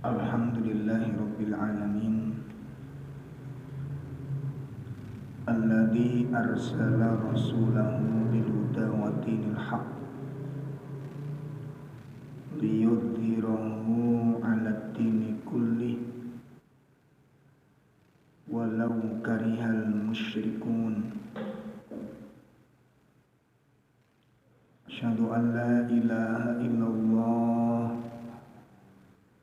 Alhamdulillahi Rabbil Alamin Alladhi arsala rasulahu bilhuda wa dinil haq liyudhhirahu ala dini kullih walau karihal musyrikun. Asyhadu an la ilaha illallah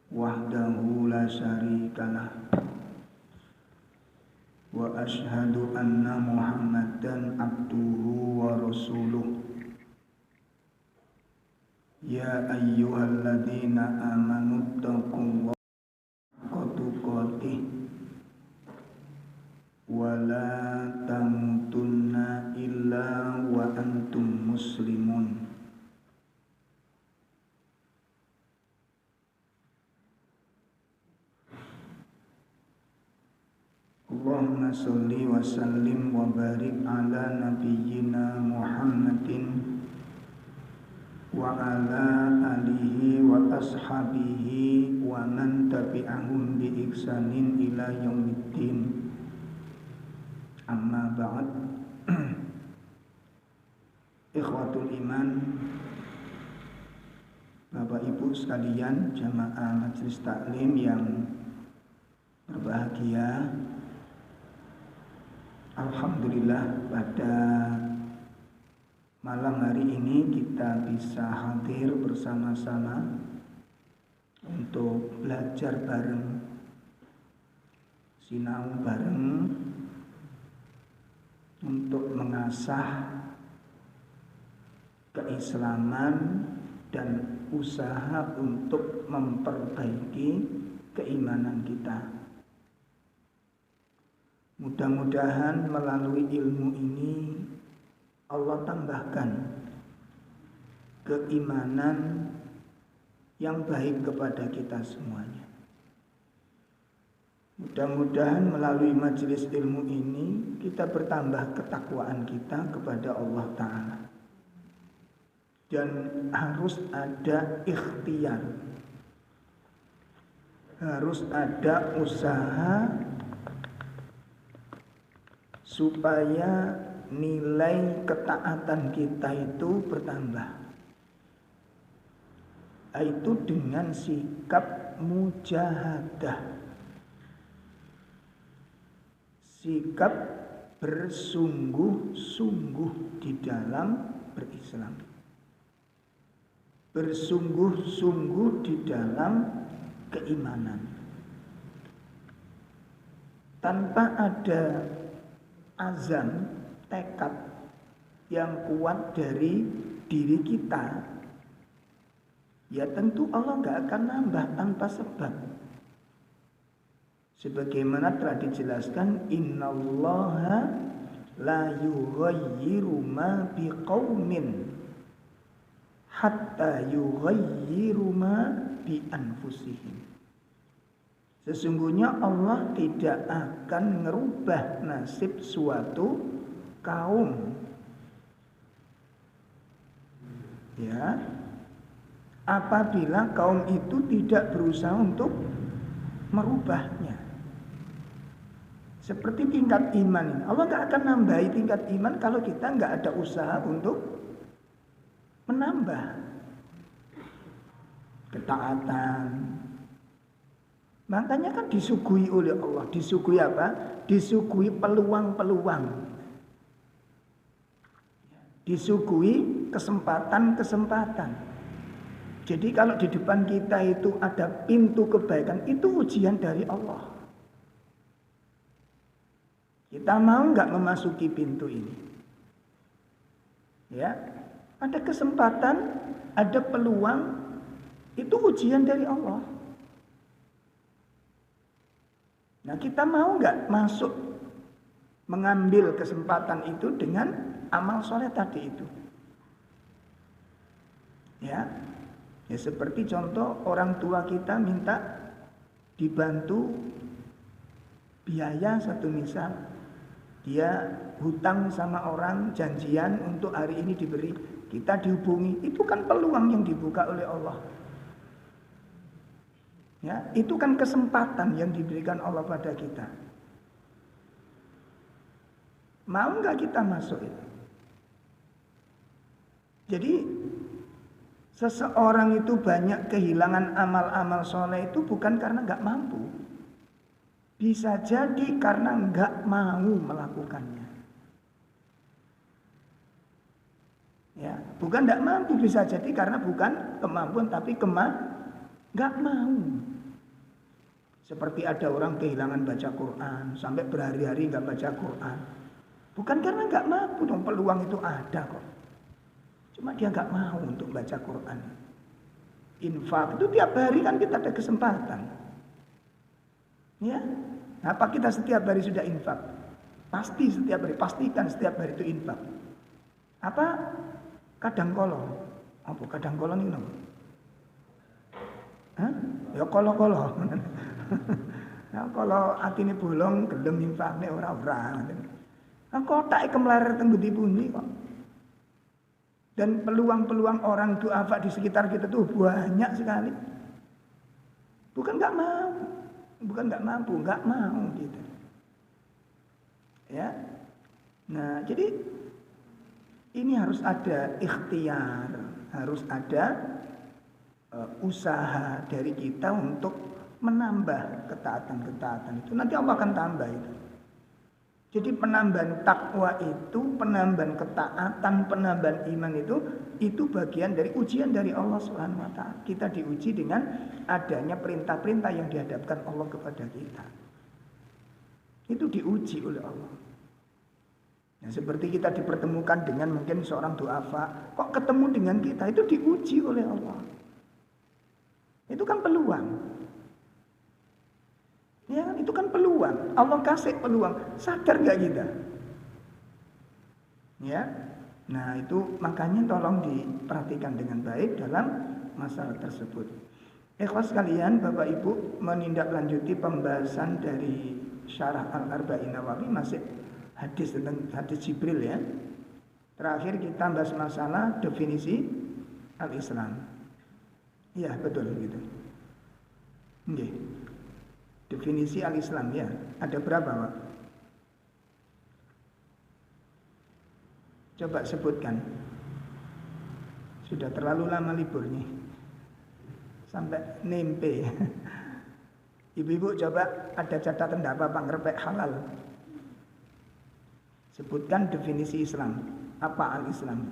wahdahu la syarikalah wa asyhadu anna Muhammadan abduhu wa rasuluh. Ya ayyuhalladzina amanu taqullaha haqqa tuqatih wa la tamutunna illa wa antum muslimun. Allahumma sholli wa sallim wa barik ala nabiyyina Muhammadin wa ala alihi wa ashabihi wa man tabi'ahum bi ihsanin ila yaumiddin. Amma ba'd. Ikhwatul iman, Bapak Ibu sekalian jamaah majelis taklim yang berbahagia, alhamdulillah pada malam hari ini kita bisa hadir bersama-sama untuk belajar bareng, sinau bareng, untuk mengasah keislaman dan usaha untuk memperbaiki keimanan kita. Mudah-mudahan melalui ilmu ini Allah tambahkan keimanan yang baik kepada kita semuanya. Mudah-mudahan melalui majelis ilmu ini kita bertambah ketakwaan kita kepada Allah Ta'ala. Dan harus ada ikhtiar, harus ada usaha supaya nilai ketaatan kita itu bertambah. Itu dengan sikap mujahadah, sikap bersungguh-sungguh di dalam berislam, bersungguh-sungguh di dalam keimanan. Tanpa ada azam, tekad yang kuat dari diri kita, ya tentu Allah gak akan nambah tanpa sebab. Sebagaimana telah dijelaskan, innallaha la yughayyiru ma biqaumin hatta yughayyiru ma bi anfusihim. Sesungguhnya Allah tidak akan merubah nasib suatu kaum, ya, apabila kaum itu tidak berusaha untuk merubahnya. Seperti tingkat iman, Allah gak akan nambahi tingkat iman kalau kita gak ada usaha untuk menambah ketaatan. Makanya kan disuguhi oleh Allah. Disuguhi apa? Disuguhi peluang-peluang, disuguhi kesempatan-kesempatan. Jadi kalau di depan kita itu ada pintu kebaikan, itu ujian dari Allah. Kita mau nggak memasuki pintu ini? Ya, ada kesempatan, ada peluang, itu ujian dari Allah. Nah, kita mau nggak masuk mengambil kesempatan itu dengan amal soleh tadi itu? Ya, ya seperti contoh orang tua kita minta dibantu biaya, satu misal dia hutang sama orang, janjian untuk hari ini diberi, kita dihubungi, itu kan peluang yang dibuka oleh Allah. Ya, itu kan kesempatan yang diberikan Allah pada kita. Mau nggak kita masuk itu? Jadi seseorang itu banyak kehilangan amal-amal soleh itu bukan karena nggak mampu. Bisa jadi karena nggak mau melakukannya. Ya, bukan nggak mampu, bisa jadi karena bukan kemampuan tapi nggak mau. Seperti ada orang kehilangan baca Quran sampai berhari-hari nggak baca Quran. Bukan karena nggak mampu, dong, peluang itu ada kok. Cuma dia nggak mau untuk baca Quran. Infak itu tiap hari kan kita ada kesempatan. Ya, apa kita setiap hari sudah infak? Pasti setiap hari, pastikan setiap hari itu infak. Apa kadang kolo? Apa kadang kolo ini? Hah? Ya kolo-kolo. Ya kalau atine bolong gelem infakne ora-ora. Nah, kotak kemelarat teng budi pundi kok. Dan peluang-peluang orang duafa di sekitar kita tuh banyak sekali. Bukan nggak mau, bukan nggak mampu, nggak mau gitu. Ya, nah jadi ini harus ada ikhtiar, harus ada usaha dari kita untuk menambah ketaatan-ketaatan itu. Nanti Allah akan tambah itu. Jadi penambahan takwa itu, penambahan ketaatan, penambahan iman itu bagian dari ujian dari Allah Subhanahu wa taala. Kita diuji dengan adanya perintah-perintah yang dihadapkan Allah kepada kita. Itu diuji oleh Allah. Nah, seperti kita dipertemukan dengan mungkin seorang duafa, kok ketemu dengan kita, itu diuji oleh Allah. Itu kan peluang. Ya, itu kan peluang. Allah kasih peluang. Sadar nggak kita? Ya. Nah, itu makanya tolong diperhatikan dengan baik dalam masalah tersebut. Ikhwas sekalian, Bapak Ibu, menindaklanjuti pembahasan dari Syarah Al-Arba'in Nawawi, masih hadis tentang hadis Jibril ya. Terakhir kita bahas masalah definisi al-Islam. Iya, betul gitu. Oke. Definisi al-Islam ya. Ada berapa, Pak? Coba sebutkan. Sudah terlalu lama liburnya. Sampai nempe. Ibu-ibu coba ada catatan enggak apa-apa ngerepek halal. Sebutkan definisi Islam. Apa al-Islam?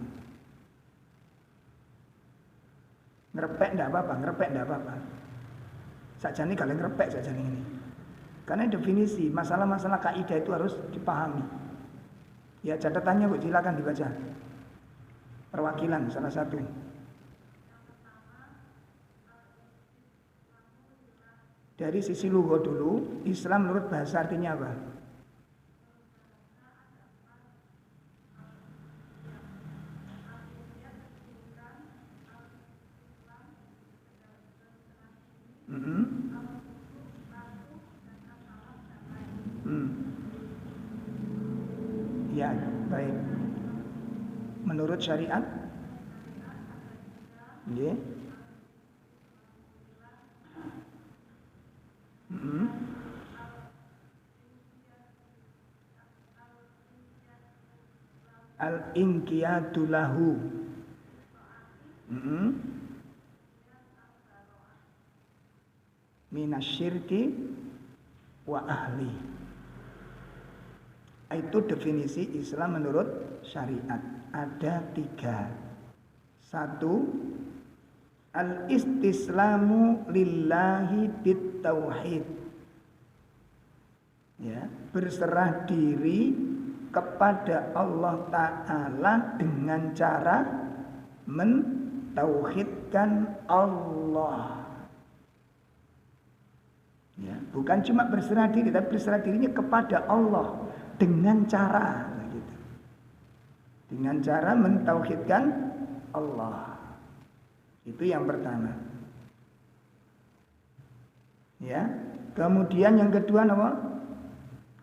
Ngerepek enggak apa-apa, ngerepek enggak apa-apa. Sakjane kalian ngerepek sakjane ini. Karena definisi masalah-masalah kaidah itu harus dipahami. Ya, catatannya Bu, silakan dibaca. Perwakilan salah satu. Dari sisi lugha dulu, Islam menurut bahasa artinya apa? Ya, baik. Menurut syariat, yeah. Al-inqiyadu lahu. Minasyirki wa ahli. Itu definisi Islam menurut syariat. Ada 3. 1, al-istislamu lillahi bitauhid. Ya, berserah diri kepada Allah Ta'ala dengan cara mentauhidkan Allah. Ya, bukan cuma berserah diri, tapi berserah dirinya kepada Allah dengan cara gitu. Dengan cara mentauhidkan Allah. Itu yang pertama. Ya, kemudian yang kedua apa?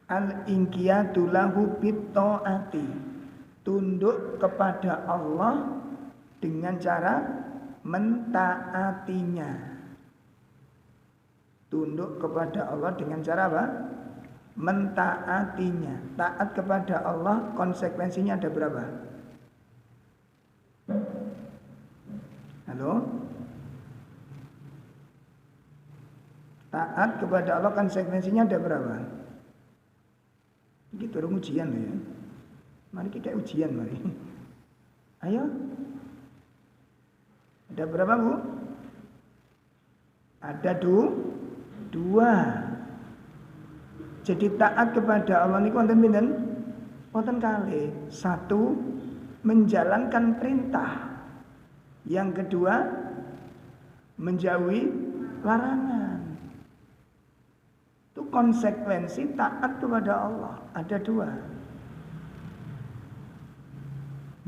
Al-inqiyadu lahu bitta'ati. Tunduk kepada Allah dengan cara mentaatinya. Tunduk kepada Allah dengan cara apa? Mentaatinya. Taat kepada Allah konsekuensinya ada berapa? Halo? Taat kepada Allah konsekuensinya ada berapa? Ini turun ujian ya. Mari kita ujian mari. Ayo. Ada berapa, Bu? Ada dua. Jadi taat kepada Allah ini wonten pinten? Wonten kalih. Satu, menjalankan perintah. Yang kedua, menjauhi larangan. Itu konsekuensi taat kepada Allah. Ada dua.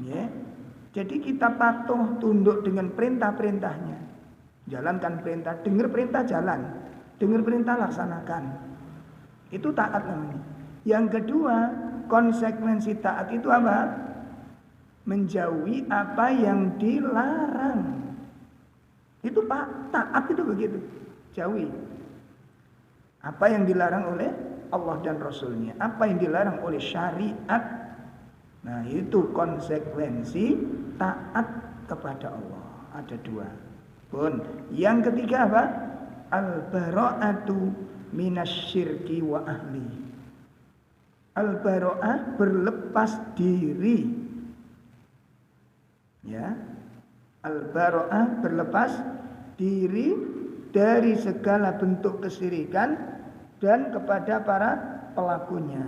Ya. Jadi kita patuh tunduk dengan perintah-perintahnya. Jalankan perintah, dengar perintah jalan, dengar perintah laksanakan. Itu taat namanya. Yang kedua, konsekuensi taat itu apa? Menjauhi apa yang dilarang. Itu Pak, taat itu begitu. Jauhi apa yang dilarang oleh Allah dan Rasulnya, apa yang dilarang oleh syariat. Nah, itu konsekuensi taat kepada Allah. Ada dua. Pun yang ketiga apa? Al-bara'atu minasyirki wa ahli. Al-bara'ah berlepas diri. Ya. Al-bara'ah berlepas diri dari segala bentuk kesyirikan dan kepada para pelakunya.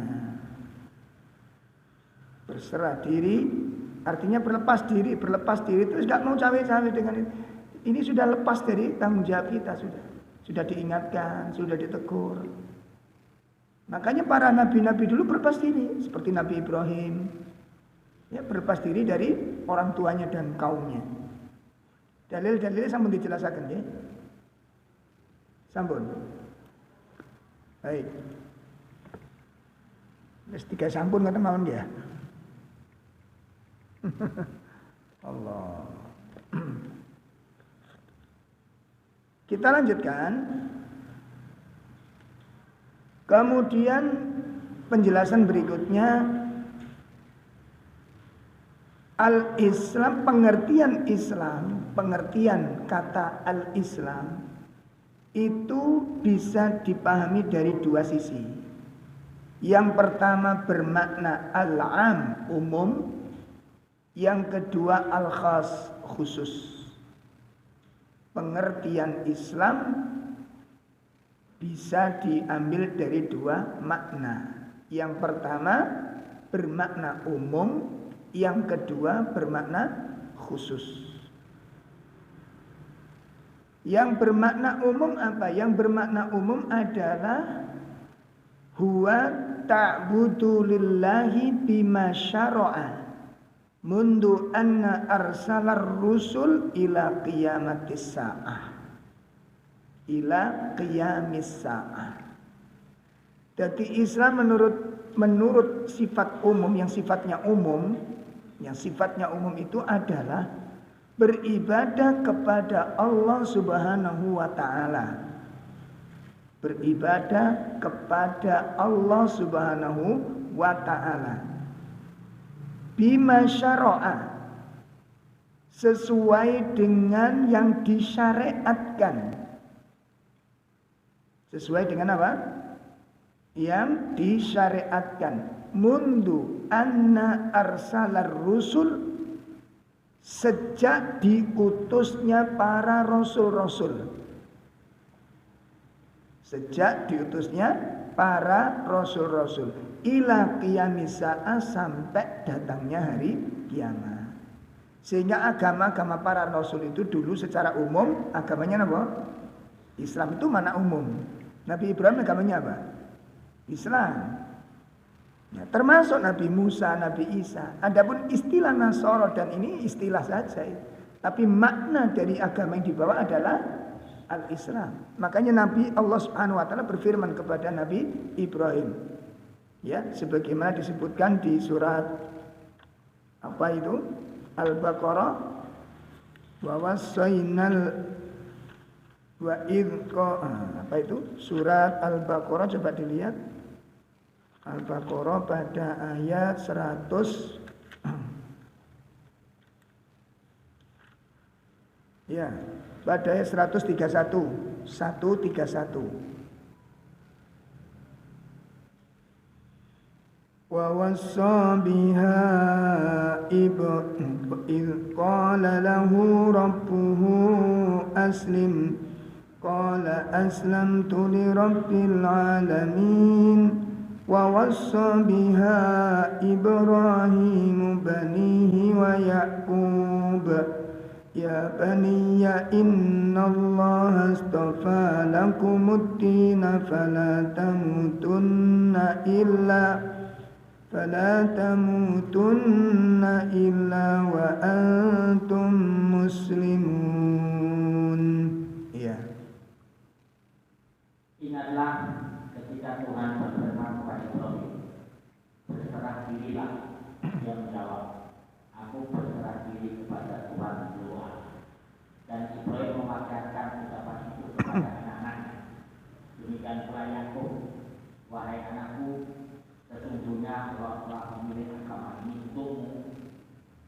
Berserah diri artinya berlepas diri. Berlepas diri itu tidak mau cawe-cawe dengan itu. Ini sudah lepas dari tanggung jawab kita, sudah diingatkan, sudah ditegur. Makanya para nabi-nabi dulu berlepas diri, seperti Nabi Ibrahim, ya, berlepas diri dari orang tuanya dan kaumnya. Dalil-dalilnya sampun dijelaskan ya. Sampun. Baik. Wis tiga sampun ngoten mawon ya. Allah. Kita lanjutkan. Kemudian penjelasan berikutnya, al-Islam, pengertian kata al-Islam itu bisa dipahami dari dua sisi. Yang pertama bermakna al-am, umum. Yang kedua al-khas, khusus. Pengertian Islam bisa diambil dari dua makna. Yang pertama bermakna umum, yang kedua bermakna khusus. Yang bermakna umum apa? Yang bermakna umum adalah huwa ta'budu lillahi bima syara'a mundu anna arsalar rusul ila qiyamatis sa'ah. Ila qiyamis sa'ah. Jadi Islam menurut sifat umum, yang sifatnya umum itu adalah beribadah kepada Allah Subhanahu wa taala. Beribadah kepada Allah Subhanahu wa taala. Bima syara'a, sesuai dengan yang disyariatkan. Sesuai dengan apa? Yang disyariatkan. Mundu anna arsalar rusul, sejak diutusnya para rasul-rasul. Sejak diutusnya para rasul-rasul. Ila qiyamis sa'ah, sampai datangnya hari kiamat. Sehingga agama-agama para rasul itu dulu secara umum agamanya apa? Islam. Itu mana umum. Nabi Ibrahim agamanya apa? Islam. Ya, termasuk Nabi Musa, Nabi Isa. Adapun istilah Nasara dan ini istilah saja. Tapi makna dari agama yang dibawa adalah al-Islam. Makanya Nabi Allah Subhanahu wa taala berfirman kepada Nabi Ibrahim. Ya, sebagaimana disebutkan di surat apa itu? Al-Baqarah, wa wasainal Wa apa itu? Surat Al-Baqarah, coba dilihat. Al-Baqarah pada ayat 100. Ya, pada ayat 131. 131. Wa wassa biha idh qala lahu rabbuhu aslim qala aslamtu li rabbil alamin wa wassa biha Ibrahim banihi wa Ya'qub ya baniya innallaha astafa lakumuddina fala tamutunna illa wa antum muslimun. Ya. Ingatlah ketika Tuhan berfirman kepada Ibrahim, berserah dirilah. Dia menjawab, aku berserah diri kepada Tuhan doa. Dan Ibrahim memakarkan ucapan itu kepada anak-anaknya. Demikian pula Yakub, wahai anakku, sesungguhnya Allah telah memilih agama ini untukmu,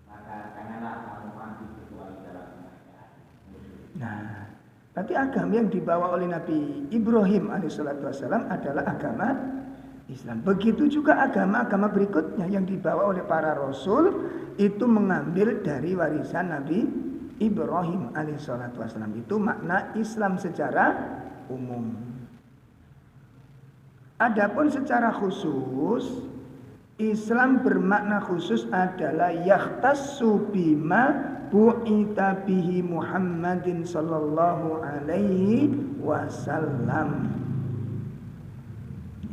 maka janganlah kamu mati kecuali dalam keadaan muslim. Nah, berarti agama yang dibawa oleh Nabi Ibrahim alaihissalam adalah agama Islam. Begitu juga agama-agama berikutnya yang dibawa oleh para rasul itu mengambil dari warisan Nabi Ibrahim alaihissalam. Itu makna Islam secara umum. Adapun secara khusus, Islam bermakna khusus adalah yahtassu bima bu'ita bihi Muhammadin sallallahu alaihi wasallam.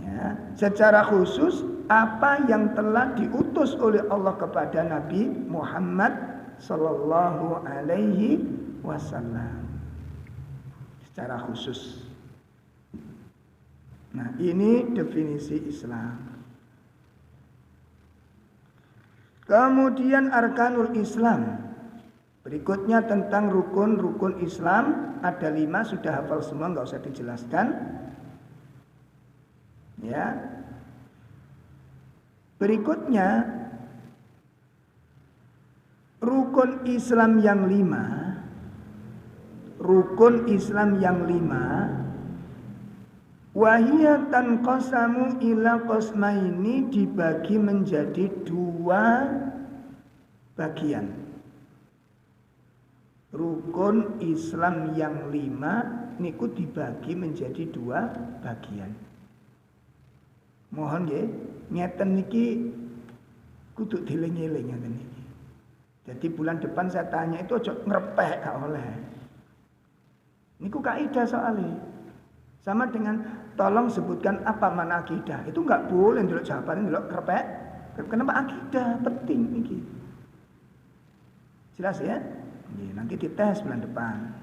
Ya, secara khusus apa yang telah diutus oleh Allah kepada Nabi Muhammad sallallahu alaihi wasallam. Secara khusus. Nah, ini definisi Islam. Kemudian arkanul Islam. Berikutnya tentang rukun-rukun Islam. Ada 5, sudah hafal semua, nggak usah dijelaskan. Ya. Berikutnya rukun Islam yang 5. Rukun Islam yang 5 wahia tanqasamu ila qasmaini, dibagi menjadi 2 bagian. Rukun Islam yang 5 niku dibagi menjadi 2 bagian. Mohon nggih, ngeten niki kudu dieling-eling ngeten niki. Jadi bulan depan saya tanya itu ojo ngrepek gak oleh. Niku kaidah soalnya. Sama dengan tolong sebutkan apa makna akidah. Itu enggak boleh ndelok jawabannya ndelok krepek. Kenapa akidah penting niki? Jelas ya? Nanti dites bulan depan.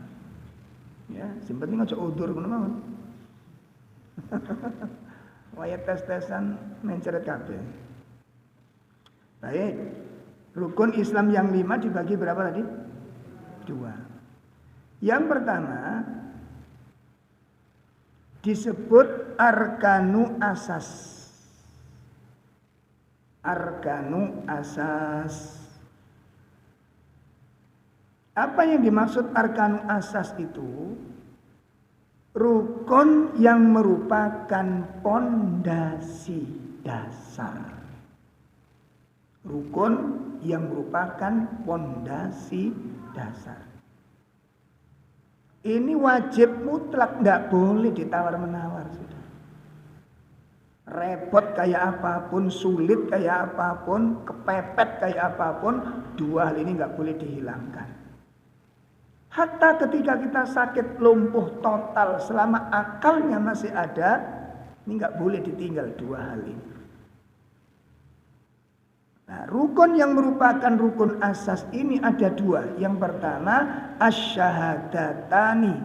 Ya, sing penting aja udur ngono mawon. Waya tes-tesan menceret kabeh. Baik. Rukun Islam yang 5 dibagi berapa tadi? 2. Yang pertama disebut arkanu asas. Arkanu asas. Apa yang dimaksud arkanu asas itu? Rukun yang merupakan pondasi dasar. Rukun yang merupakan pondasi dasar. Ini wajib mutlak, tidak boleh ditawar-menawar sudah. Repot kayak apapun, sulit kayak apapun, kepepet kayak apapun, 2 hal ini nggak boleh dihilangkan. Hatta ketika kita sakit lumpuh total selama akalnya masih ada, ini nggak boleh ditinggal 2 hal ini. Nah, rukun yang merupakan rukun asas ini ada 2. Yang pertama asy-syahadatani,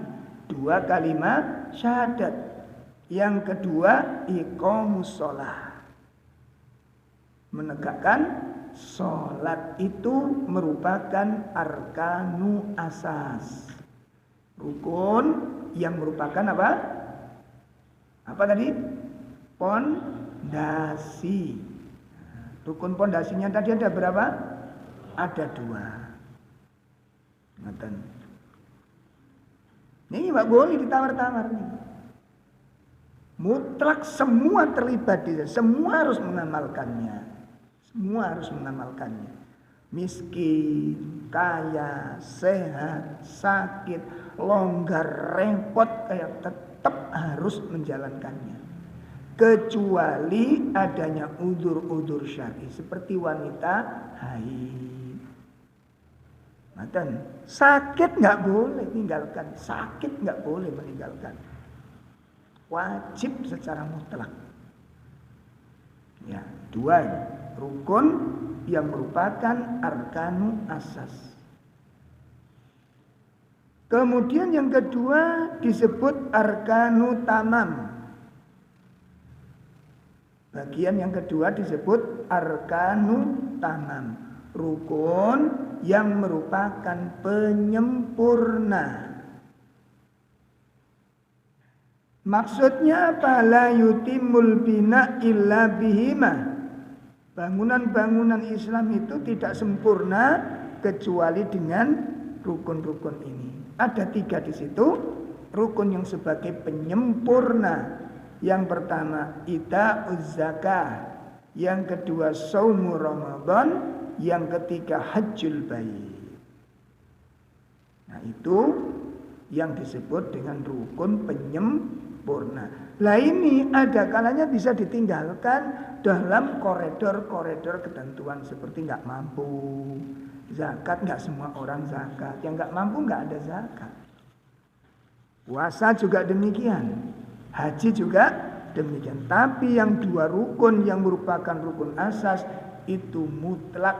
2 kalimat syahadat. Yang kedua iqamus shalah, menegakkan sholat. Itu merupakan arkanu asas, rukun yang merupakan apa? Apa tadi? Pondasi. Rukun pondasinya tadi ada berapa? Ada 2. Ngoten. Ini nggak boleh ditawar-tawar nih. Mutlak semua terlibat di sana. Semua harus mengamalkannya. Semua harus mengamalkannya. Miskin, kaya, sehat, sakit, longgar, repot, kayak tetap harus menjalankannya. Kecuali adanya udzur-udzur syar'i seperti wanita haid. Maten, sakit nggak boleh tinggalkan, sakit nggak boleh meninggalkan. Wajib secara mutlak. Ya, 2 rukun yang merupakan arkanu asas. Kemudian yang kedua disebut arkanu tamam. Bagian yang kedua disebut arkanu tamam. Rukun yang merupakan penyempurna. Maksudnya apa? La yutimul bina illa bihima. Bangunan-bangunan Islam itu tidak sempurna kecuali dengan rukun-rukun ini. Ada 3 di situ. Rukun yang sebagai penyempurna. Yang pertama ita'uz zakah. Yang kedua saumu Ramadan. Yang ketiga hajjul bait. Nah itu yang disebut dengan rukun penyempurna. Lah ini ada kalanya bisa ditinggalkan dalam koridor-koridor ketentuan seperti nggak mampu. Zakat nggak semua orang zakat. Yang nggak mampu nggak ada zakat. Puasa juga demikian. Haji juga demikian. Tapi yang 2 rukun yang merupakan rukun asas itu mutlak,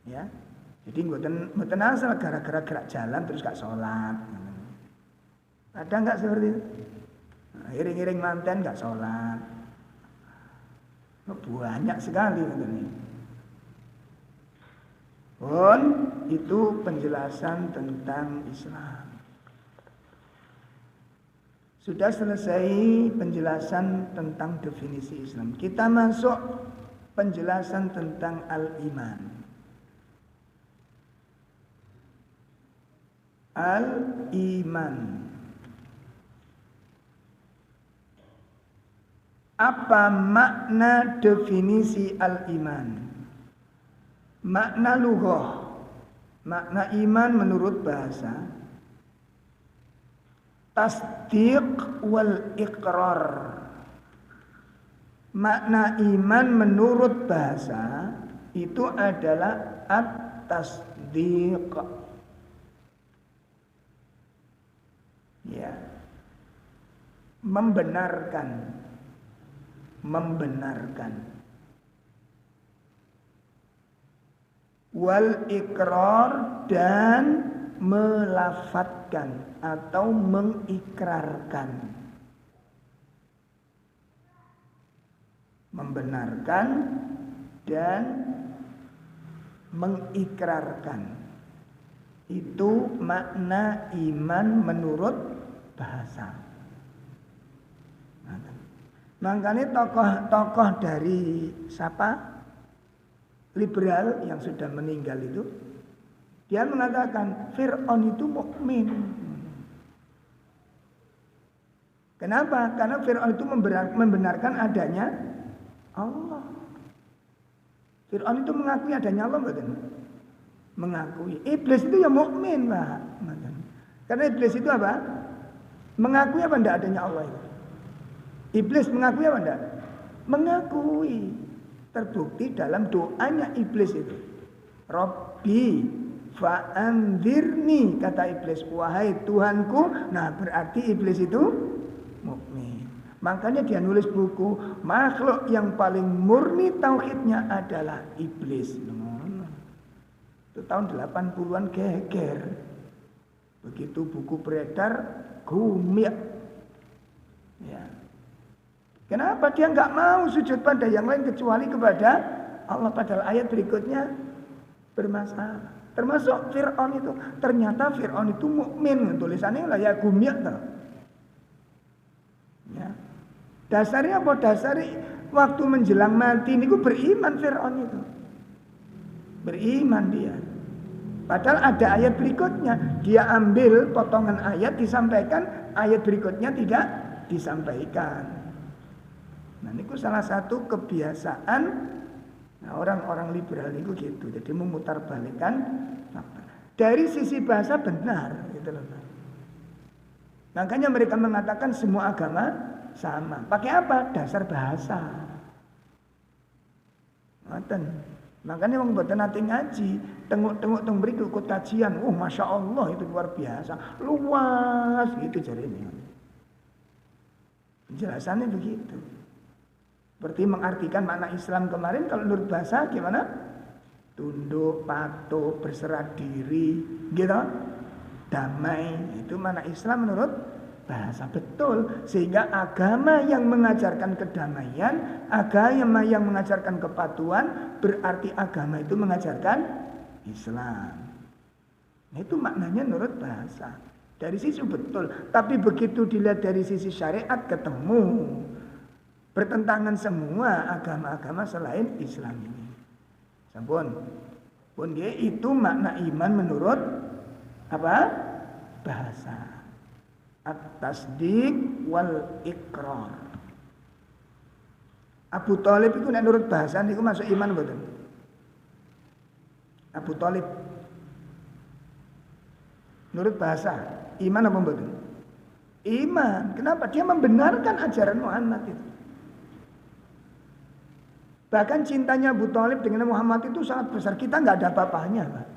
ya. Jadi mboten asal gara-gara gerak jalan terus gak sholat. Ada nggak seperti itu? Iring-iring manten gak sholat. Banyak sekali ini. Pun itu penjelasan tentang Islam. Sudah selesai penjelasan tentang definisi Islam. Kita masuk penjelasan tentang al-iman. Al-iman. Apa makna definisi al-iman? Makna lughah. Makna iman menurut bahasa. Tasdiq wal iqrar. Makna iman menurut bahasa itu adalah at-tasdiq. Ya. Membenarkan. Wal iqrar dan melafatkan atau mengikrarkan. Membenarkan dan mengikrarkan. Itu makna iman menurut bahasa. Makanya tokoh-tokoh dari siapa? Liberal yang sudah meninggal itu, dia mengatakan Fir'aun itu mukmin. Kenapa? Karena Fir'aun itu membenarkan adanya Allah. Fir'aun itu mengakui adanya Allah, betul? Mengakui. Iblis itu ya mukmin, Pak. Karena iblis itu apa? Mengakui apa enggak adanya Allah itu? Iblis mengakui apa enggak? Mengakui. Terbukti dalam doanya iblis itu. Rabbi fa'anzirni, kata iblis, wahai Tuhanku. Nah, berarti iblis itu mukmin. Makanya dia nulis buku, makhluk yang paling murni tauhidnya adalah iblis. Itu tahun 80-an geger. Begitu buku beredar, gumik. Ya. Kenapa dia nggak mau sujud pada yang lain kecuali kepada Allah? Padahal ayat berikutnya bermasalah. Termasuk Fir'aun itu. Ternyata Fir'aun itu mukmin. Tulisannya lah ya gumya. Ya. Dasarnya apa? Dasarnya waktu menjelang mati ini beriman Fir'aun itu. Beriman dia. Padahal ada ayat berikutnya. Dia ambil potongan ayat disampaikan, ayat berikutnya tidak disampaikan. Nah ini salah satu kebiasaan orang-orang liberal itu gitu. Jadi memutarbalikkan fakta. Dari sisi bahasa benar gitu loh. Makanya mereka mengatakan semua agama sama. Pakai apa? Dasar bahasa. Ngoten. Makanya orang buatan nanti ngaji, tengok-tengok beri ikut kajian. Oh, masya Allah itu luar biasa, luas gitu jadinya. Penjelasannya begitu. Seperti mengartikan makna Islam kemarin kalau menurut bahasa gimana? Tunduk, patuh, berserah diri, gitu. Damai itu makna Islam menurut bahasa, betul. Sehingga agama yang mengajarkan kedamaian, agama yang mengajarkan kepatuhan, berarti agama itu mengajarkan Islam. Nah, itu maknanya menurut bahasa. Dari sisi betul, tapi begitu dilihat dari sisi syariat ketemu bertentangan semua agama-agama selain Islam ini. Sampun. Pun dia itu makna iman menurut apa? Bahasa. At-tasdiq wal iqrar. Abu Thalib itu nek nurut bahasa niku masuk iman mboten? Abu Thalib nurut bahasa iman apa mboten? Iman. Kenapa? Dia membenarkan ajaran Muhammad itu. Bahkan cintanya Abu Thalib dengan Muhammad itu sangat besar. Kita nggak ada apa-apanya, Pak.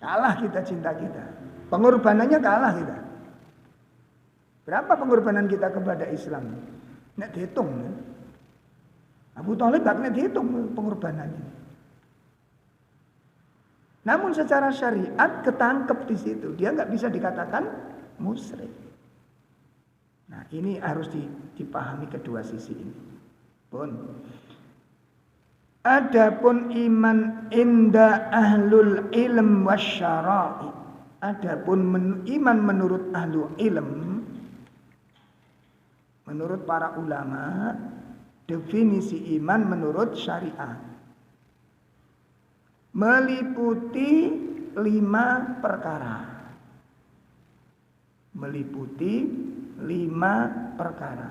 Kalah kita cinta kita. Pengorbanannya kalah kita. Berapa pengorbanan kita kepada Islam? Nek dihitung. Abu Thalib gak kena dihitung pengorbanannya. Namun secara syariat ketangkep di situ. Dia nggak bisa dikatakan musyrik. Nah ini harus dipahami kedua sisi ini. Pun. Adapun iman inda ahlul ilm wasyara'i. Adapun iman menurut ahlu ilm, menurut para ulama, definisi iman menurut syariat meliputi 5 perkara. Meliputi 5 perkara.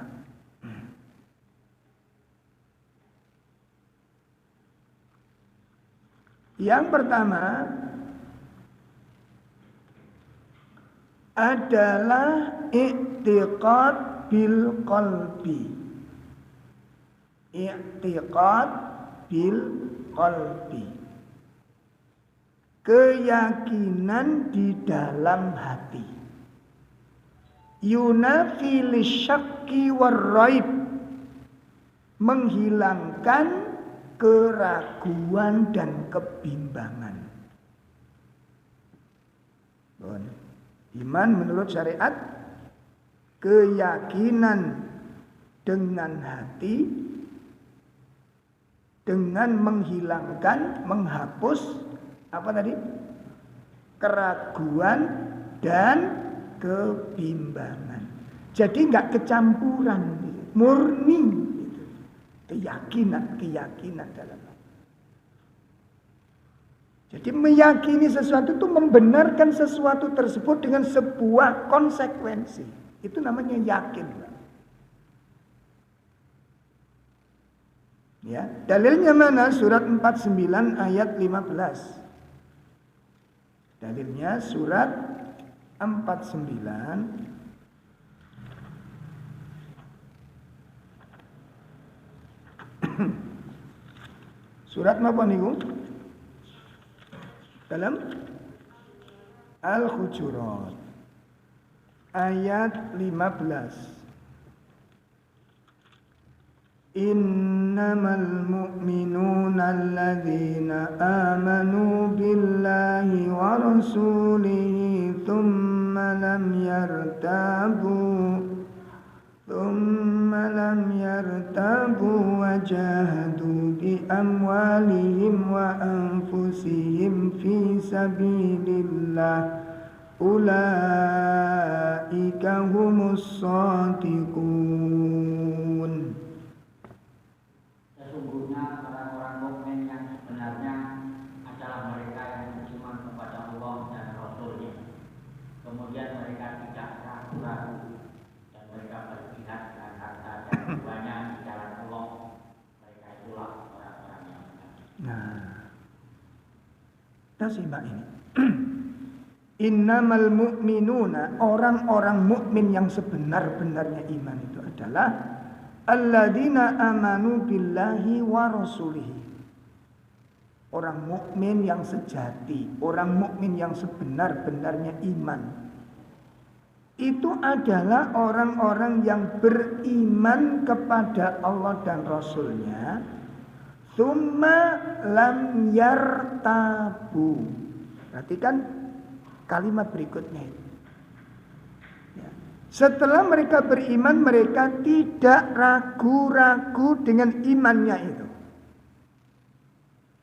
Yang pertama adalah i'tiqad bil qalbi. I'tiqad bil qalbi. Keyakinan di dalam hati. Yunafi lisyakki warraib. Menghilangkan keraguan dan kebimbangan. Iman menurut syariat, keyakinan dengan hati, dengan menghilangkan, menghapus apa tadi? Keraguan dan kebimbangan. Jadi nggak kecampuran, murni, keyakinan dalam. Jadi meyakini sesuatu itu membenarkan sesuatu tersebut dengan sebuah konsekuensi. Itu namanya yakin. Ya, dalilnya mana? Surat 49 ayat 15. Dalilnya surat 49 surat apa niku? Dalam Al-Hujurat ayat 15. Innamal mu'minuna alladzina amanu billahi wa rasulihi thumma lam lam yartabu wa jahadu bi amwalihim wa anfusihim fi sabilillah ulaika humus shadiqun. Sesungguhnya orang-orang mukmin yang sebenarnya adalah mereka yang beriman kepada Allah dan Rasul-Nya. Kemudian mereka tidak ragu-ragu dan mereka berjihad dengan harta dan jiwanya di jalan Allah. Mereka itulah orang-orang yang benar. Nah, kita simak ini. Innamal mu'minuna, orang-orang mukmin yang sebenar-benarnya iman itu adalah alladzina amanu billahi wa rasulihi. Orang mukmin yang sejati, orang mukmin yang sebenar-benarnya iman itu adalah orang-orang yang beriman kepada Allah dan Rasulnya, tsumma lam yartabu. Perhatikan kalimat berikutnya itu. Ya. Setelah mereka beriman, mereka tidak ragu-ragu dengan imannya itu.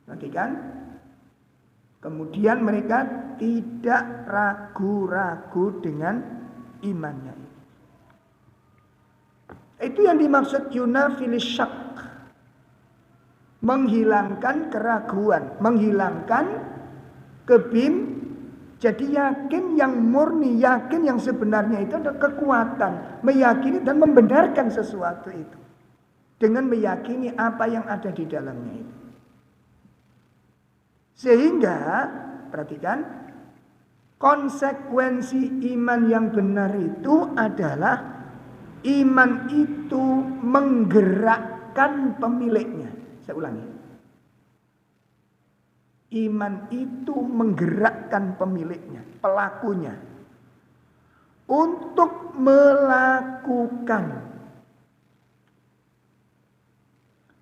Perhatikan. Kemudian mereka tidak ragu-ragu dengan imannya itu. Itu yang dimaksud yunafilis syak. Menghilangkan keraguan, menghilangkan jadi yakin yang murni, yakin yang sebenarnya itu adalah kekuatan, meyakini dan membenarkan sesuatu itu dengan meyakini apa yang ada di dalamnya itu. Sehingga perhatikan, konsekuensi iman yang benar itu adalah iman itu menggerakkan pemiliknya. Saya ulangi. Iman itu menggerakkan pemiliknya, pelakunya, untuk melakukan.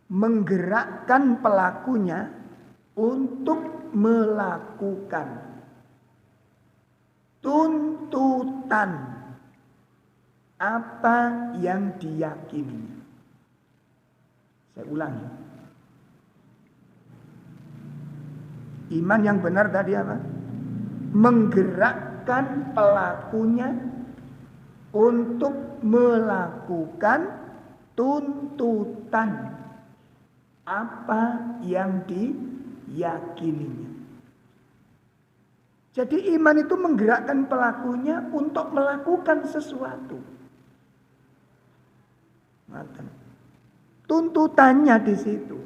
Menggerakkan pelakunya untuk melakukan tuntutan apa yang diyakininya. Saya ulangi. Iman yang benar tadi apa? Menggerakkan pelakunya untuk melakukan tuntutan apa yang diyakininya. Jadi iman itu menggerakkan pelakunya untuk melakukan sesuatu. Tuntutannya di situ.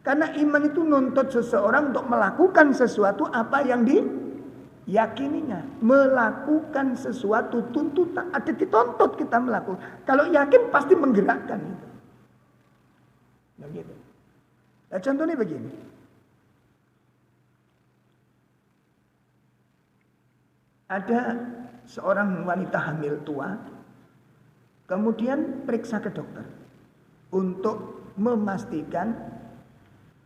Karena iman itu nuntut seseorang untuk melakukan sesuatu apa yang diyakininya. Melakukan sesuatu tuntutan. Ada dituntut kita melakukan. Kalau yakin pasti menggerakkan itu. Begitu. Nah, contohnya begini. Ada seorang wanita hamil tua. Kemudian periksa ke dokter. Untuk memastikan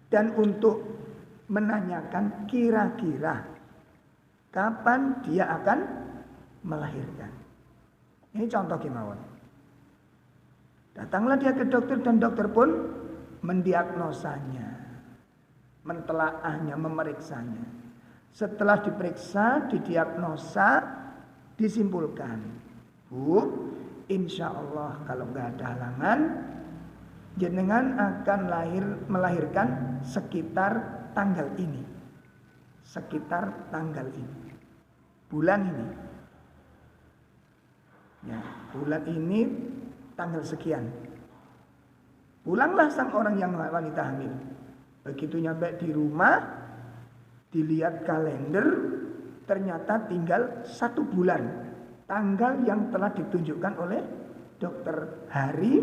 dan untuk menanyakan kira-kira kapan dia akan melahirkan. Ini contoh kemauan. Datanglah dia ke dokter dan dokter pun mendiagnosanya, mentelaahnya, memeriksanya. Setelah diperiksa, didiagnosa, disimpulkan, Bu, insya Allah kalau nggak ada halangan, jenengan akan melahirkan sekitar tanggal ini. Sekitar tanggal ini. Bulan ini. Ya, bulan ini tanggal sekian. Pulanglah sang orang yang wanita hamil. Begitu nyampe di rumah, dilihat kalender, ternyata tinggal 1 bulan. Tanggal yang telah ditunjukkan oleh dokter, hari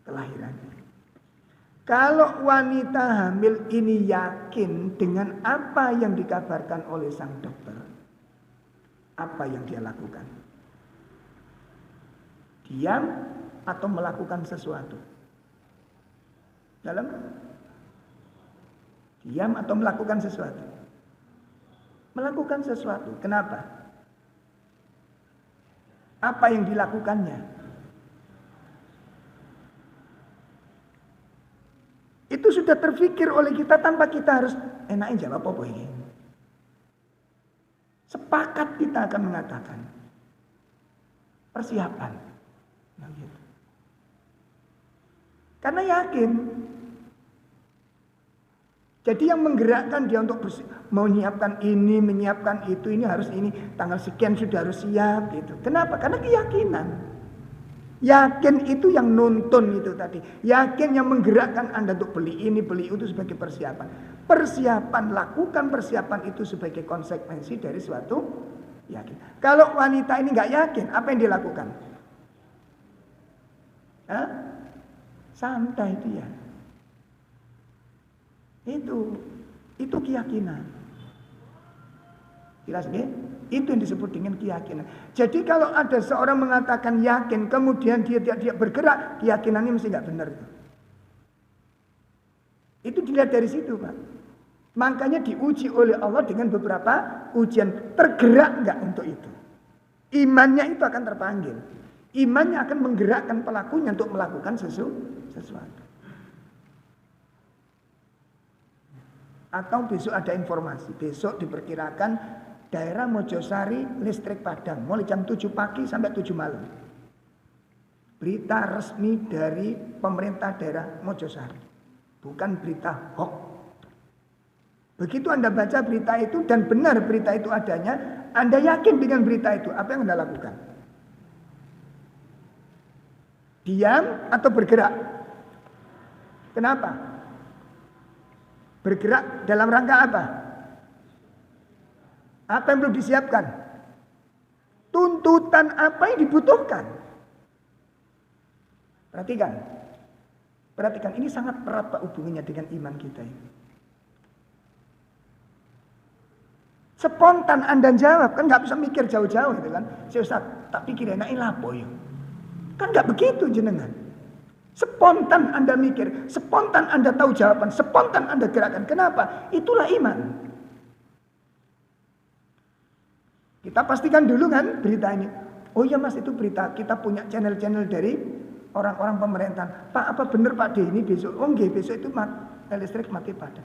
kelahirannya. Kalau wanita hamil ini yakin dengan apa yang dikabarkan oleh sang dokter, apa yang dia lakukan? Diam atau melakukan sesuatu? Diam atau melakukan sesuatu? Melakukan sesuatu. Kenapa? Apa yang dilakukannya? sudah terfikir oleh kita tanpa kita harus enaknya jawab apa ini. Sepakat kita akan mengatakan persiapan. Nah, gitu. Karena yakin. Jadi yang menggerakkan dia untuk menyiapkan ini, menyiapkan itu, ini harus ini, tanggal sekian sudah harus siap gitu. Kenapa? Karena keyakinan. Yakin itu yang nuntun itu tadi. Yakin yang menggerakkan Anda untuk beli ini, beli itu sebagai persiapan. Persiapan, lakukan persiapan itu sebagai konsekuensi dari suatu yakin. Kalau wanita ini nggak yakin, apa yang dilakukan? Hah? Santai dia. Itu keyakinan. Jelas nggih? Itu yang disebut dengan keyakinan. Jadi kalau ada seorang mengatakan yakin, kemudian dia tidak bergerak, keyakinannya mesti nggak benar itu. Itu dilihat dari situ, Pak. Makanya diuji oleh Allah dengan beberapa ujian. Tergerak nggak untuk itu? Imannya itu akan terpanggil. Imannya akan menggerakkan pelakunya untuk melakukan sesuatu. Atau besok ada informasi, besok diperkirakan daerah Mojosari listrik padam mulai jam 7 pagi sampai 7 malam. Berita resmi dari pemerintah daerah Mojosari, bukan berita hoax. Begitu Anda baca berita itu dan benar berita itu adanya, Anda yakin dengan berita itu, apa yang Anda lakukan? Diam atau bergerak? Kenapa? Bergerak dalam rangka apa? Apa yang belum disiapkan? Tuntutan apa yang dibutuhkan? Perhatikan, ini sangat erat Pak hubungannya dengan iman kita ini. Spontan Anda jawab, kan nggak bisa mikir jauh-jauh gitu kan. Ustaz, tak pikir enak ilapo ya. Kan nggak begitu jenengan. Spontan Anda mikir, spontan Anda tahu jawaban, spontan Anda gerakan. Kenapa? Itulah iman. Kita pastikan dulu kan berita ini. Oh iya Mas, itu berita. Kita punya channel-channel dari orang-orang pemerintahan. Pak, apa benar Pak D ini besok? Oh enggak, besok itu listrik mati padam.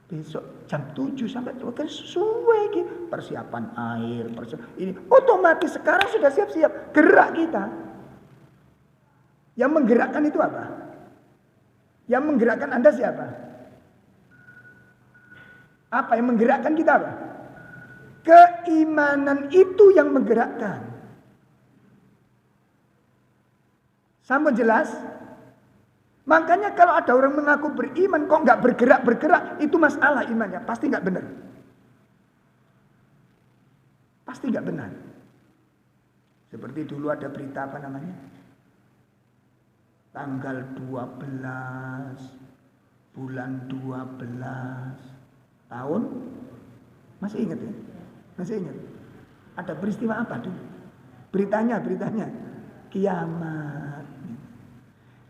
Besok jam 7 sampai kan sesuai gitu. Persiapan air, ini otomatis sekarang sudah siap-siap. Gerak kita. Yang menggerakkan itu apa? Yang menggerakkan Anda siapa? Apa yang menggerakkan kita apa? Keimanan itu yang menggerakkan. Sama jelas? Makanya kalau ada orang mengaku beriman kok nggak bergerak, itu masalah imannya. Pasti nggak benar. Pasti nggak benar. Seperti dulu ada berita apa namanya? Tanggal 12 bulan 12 tahun, masih ingat ya? Masih ingat? Ada peristiwa apa tuh? Beritanya kiamat.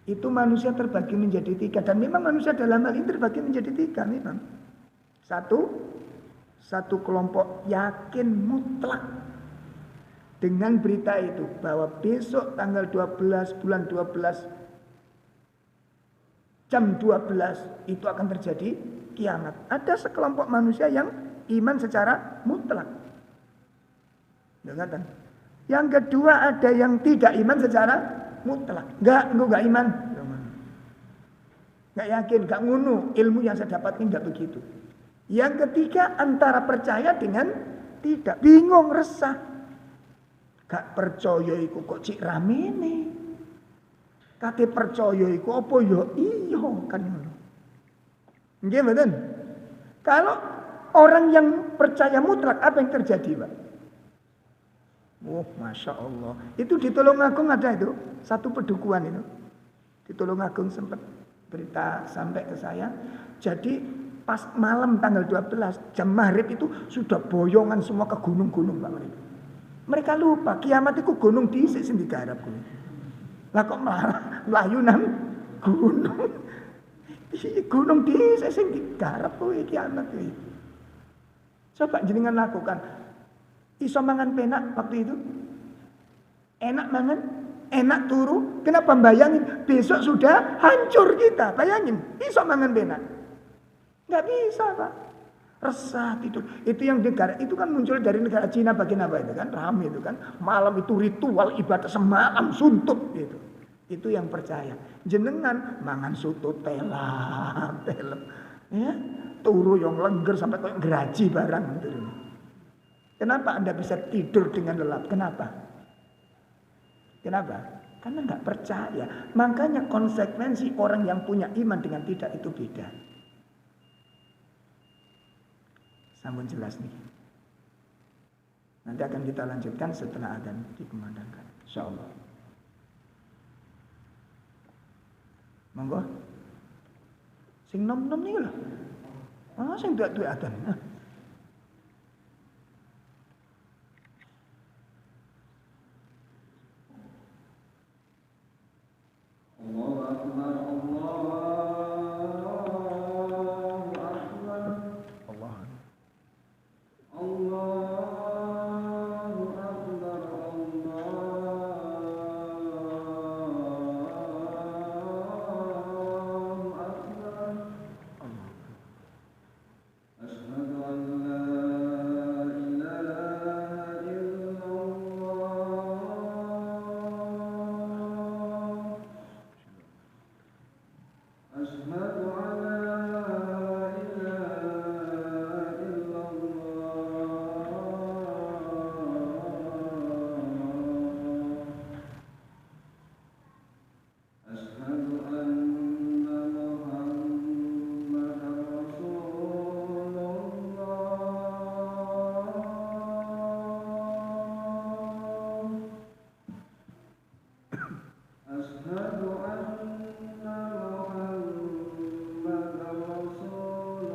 Itu manusia terbagi menjadi 3, dan memang manusia dalam hal ini terbagi menjadi 3 memang. Satu kelompok yakin mutlak dengan berita itu bahwa besok tanggal 12 bulan 12 jam 12 itu akan terjadi kiamat. Ada sekelompok manusia yang iman secara mutlak. Dengarkan. Yang kedua ada yang tidak iman secara mutlak. Enggak iman. Enggak yakin, enggak ngunu. Ilmu yang saya dapat tidak begitu. Yang ketiga antara percaya dengan tidak. Bingung, resah. Gak percaya iku kok cik ramene. Kate percaya iku apa ya iya kan ngono. Nggih mboten? Kalau orang yang percaya mutlak apa yang terjadi, Pak? Oh, Masya Allah. Itu di Tulungagung ada itu, satu pedukuhan itu. Di Tulungagung sempat berita sampai ke saya. Jadi pas malam tanggal 12 jam maghrib itu sudah boyongan semua ke gunung-gunung Pak mereka. Mereka lupa kiamat itu gunung dhisik sing digarap kuwi. Lah kok melayu nang gunung. Gunung dhisik sing digarap kuwi kiamat kuwi. Coba jenengan lakukan. Iso mangan penak waktu itu? Enak mangan? Enak turu, kenapa bayangin besok sudah hancur kita. Bayangin, besok mangan benak. Nggak bisa Pak. Resah tidur. Itu yang negara, itu kan muncul dari negara Cina bagian apa itu kan? Rame itu kan. Malam itu ritual ibadah semalam suntuk gitu. Itu yang percaya. Jenengan mangan soto telem. Ya, turu yang lengger sampai kayak geraji barang gitu. Kenapa Anda bisa tidur dengan lelap? Kenapa? Kenapa? Karena nggak percaya. Makanya konsekuensi orang yang punya iman dengan tidak itu beda. Sambung jelas nih. Nanti akan kita lanjutkan setelah adzan dikumandangkan. Insyaallah. Monggo. Sing nom-nom niku lho. Sing duwe adzan. Allahu Akbar, Allahu Akbar. Allah. Allahu Akbar, Allahu Akbar. Asyhadu an la ilaha illallah. Asyhadu an la ilaha illallah. Asyhadu anna Muhammadar Rasulullah. Asyhadu anna Muhammadar Rasulullah.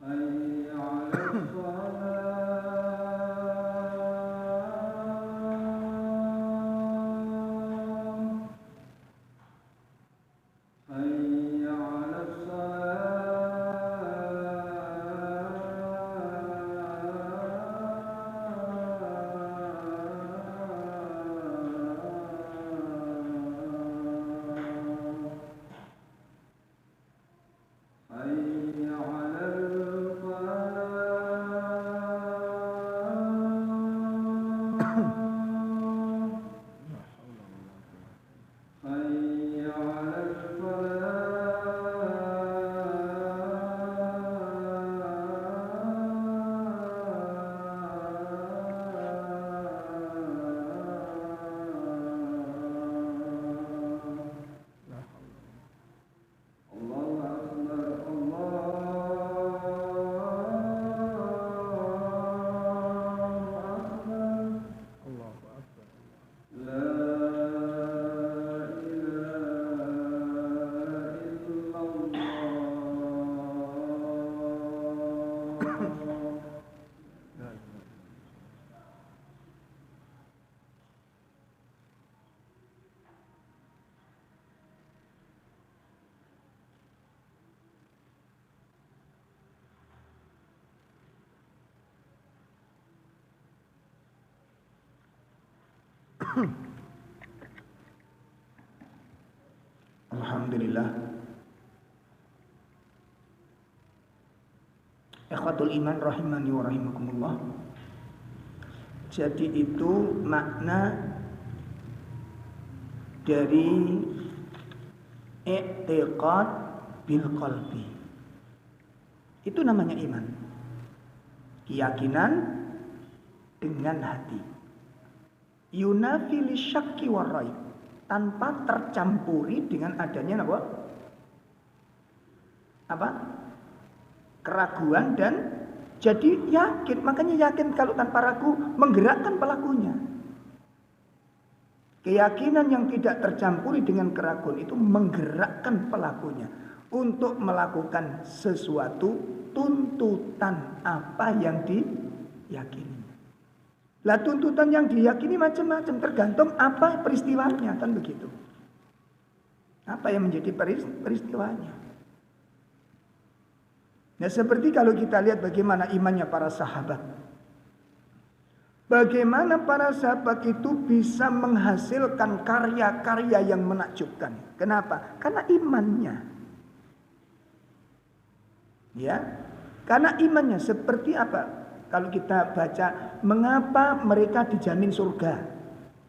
Hayya 'alas shalah. Hayya 'alas salah. Hayya 'alal falah. Hayya 'alal falah. Allahu Akbar, Allahu Akbar. La ilaha illallah. Alhamdulillah. Ikhwatul iman rahimani wa rahimakumullah. Jadi itu makna dari i'tiqad bil qalbi. Itu namanya iman. Keyakinan dengan hati. Yunafi lisyakki warraib, tanpa tercampuri dengan adanya apa? Keraguan dan jadi yakin. Makanya yakin kalau tanpa ragu menggerakkan pelakunya. Keyakinan yang tidak tercampuri dengan keraguan itu menggerakkan pelakunya untuk melakukan sesuatu tuntutan apa yang diyakini. Lah tuntutan yang diyakini macam-macam, tergantung apa peristiwanya, kan begitu. Apa yang menjadi peristiwanya. Nah, seperti kalau kita lihat bagaimana imannya para sahabat. Bagaimana para sahabat itu bisa menghasilkan karya-karya yang menakjubkan. Kenapa? Karena imannya. Ya. Karena imannya seperti apa? Kalau kita baca, mengapa mereka dijamin surga?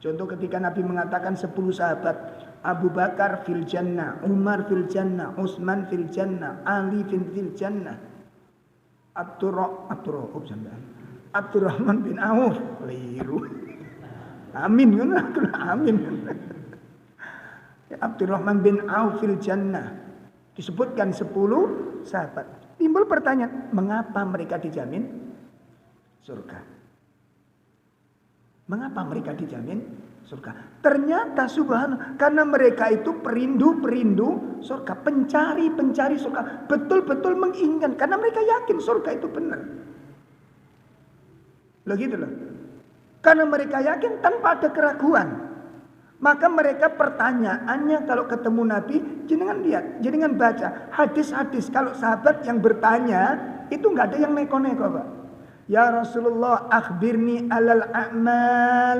Contoh ketika Nabi mengatakan 10 sahabat, Abu Bakar fil jannah, Umar fil jannah, Utsman fil jannah, Ali fil jannah, Abdurrahman bin Auf, keliru. Amin, amin. Abdurrahman bin Auf fil jannah. Disebutkan 10 sahabat. Timbul pertanyaan, mengapa mereka dijamin surga? Mengapa mereka dijamin surga? Ternyata subhanallah, karena mereka itu perindu surga, pencari surga, betul-betul menginginkan, karena mereka yakin surga itu benar. Loh gitu loh. Karena mereka yakin tanpa ada keraguan. Maka mereka pertanyaannya kalau ketemu Nabi, jenengan lihat, jenengan baca hadis-hadis. Kalau sahabat yang bertanya, itu nggak ada yang neko-neko, Pak. Ya Rasulullah, akhbirni alal a'mal.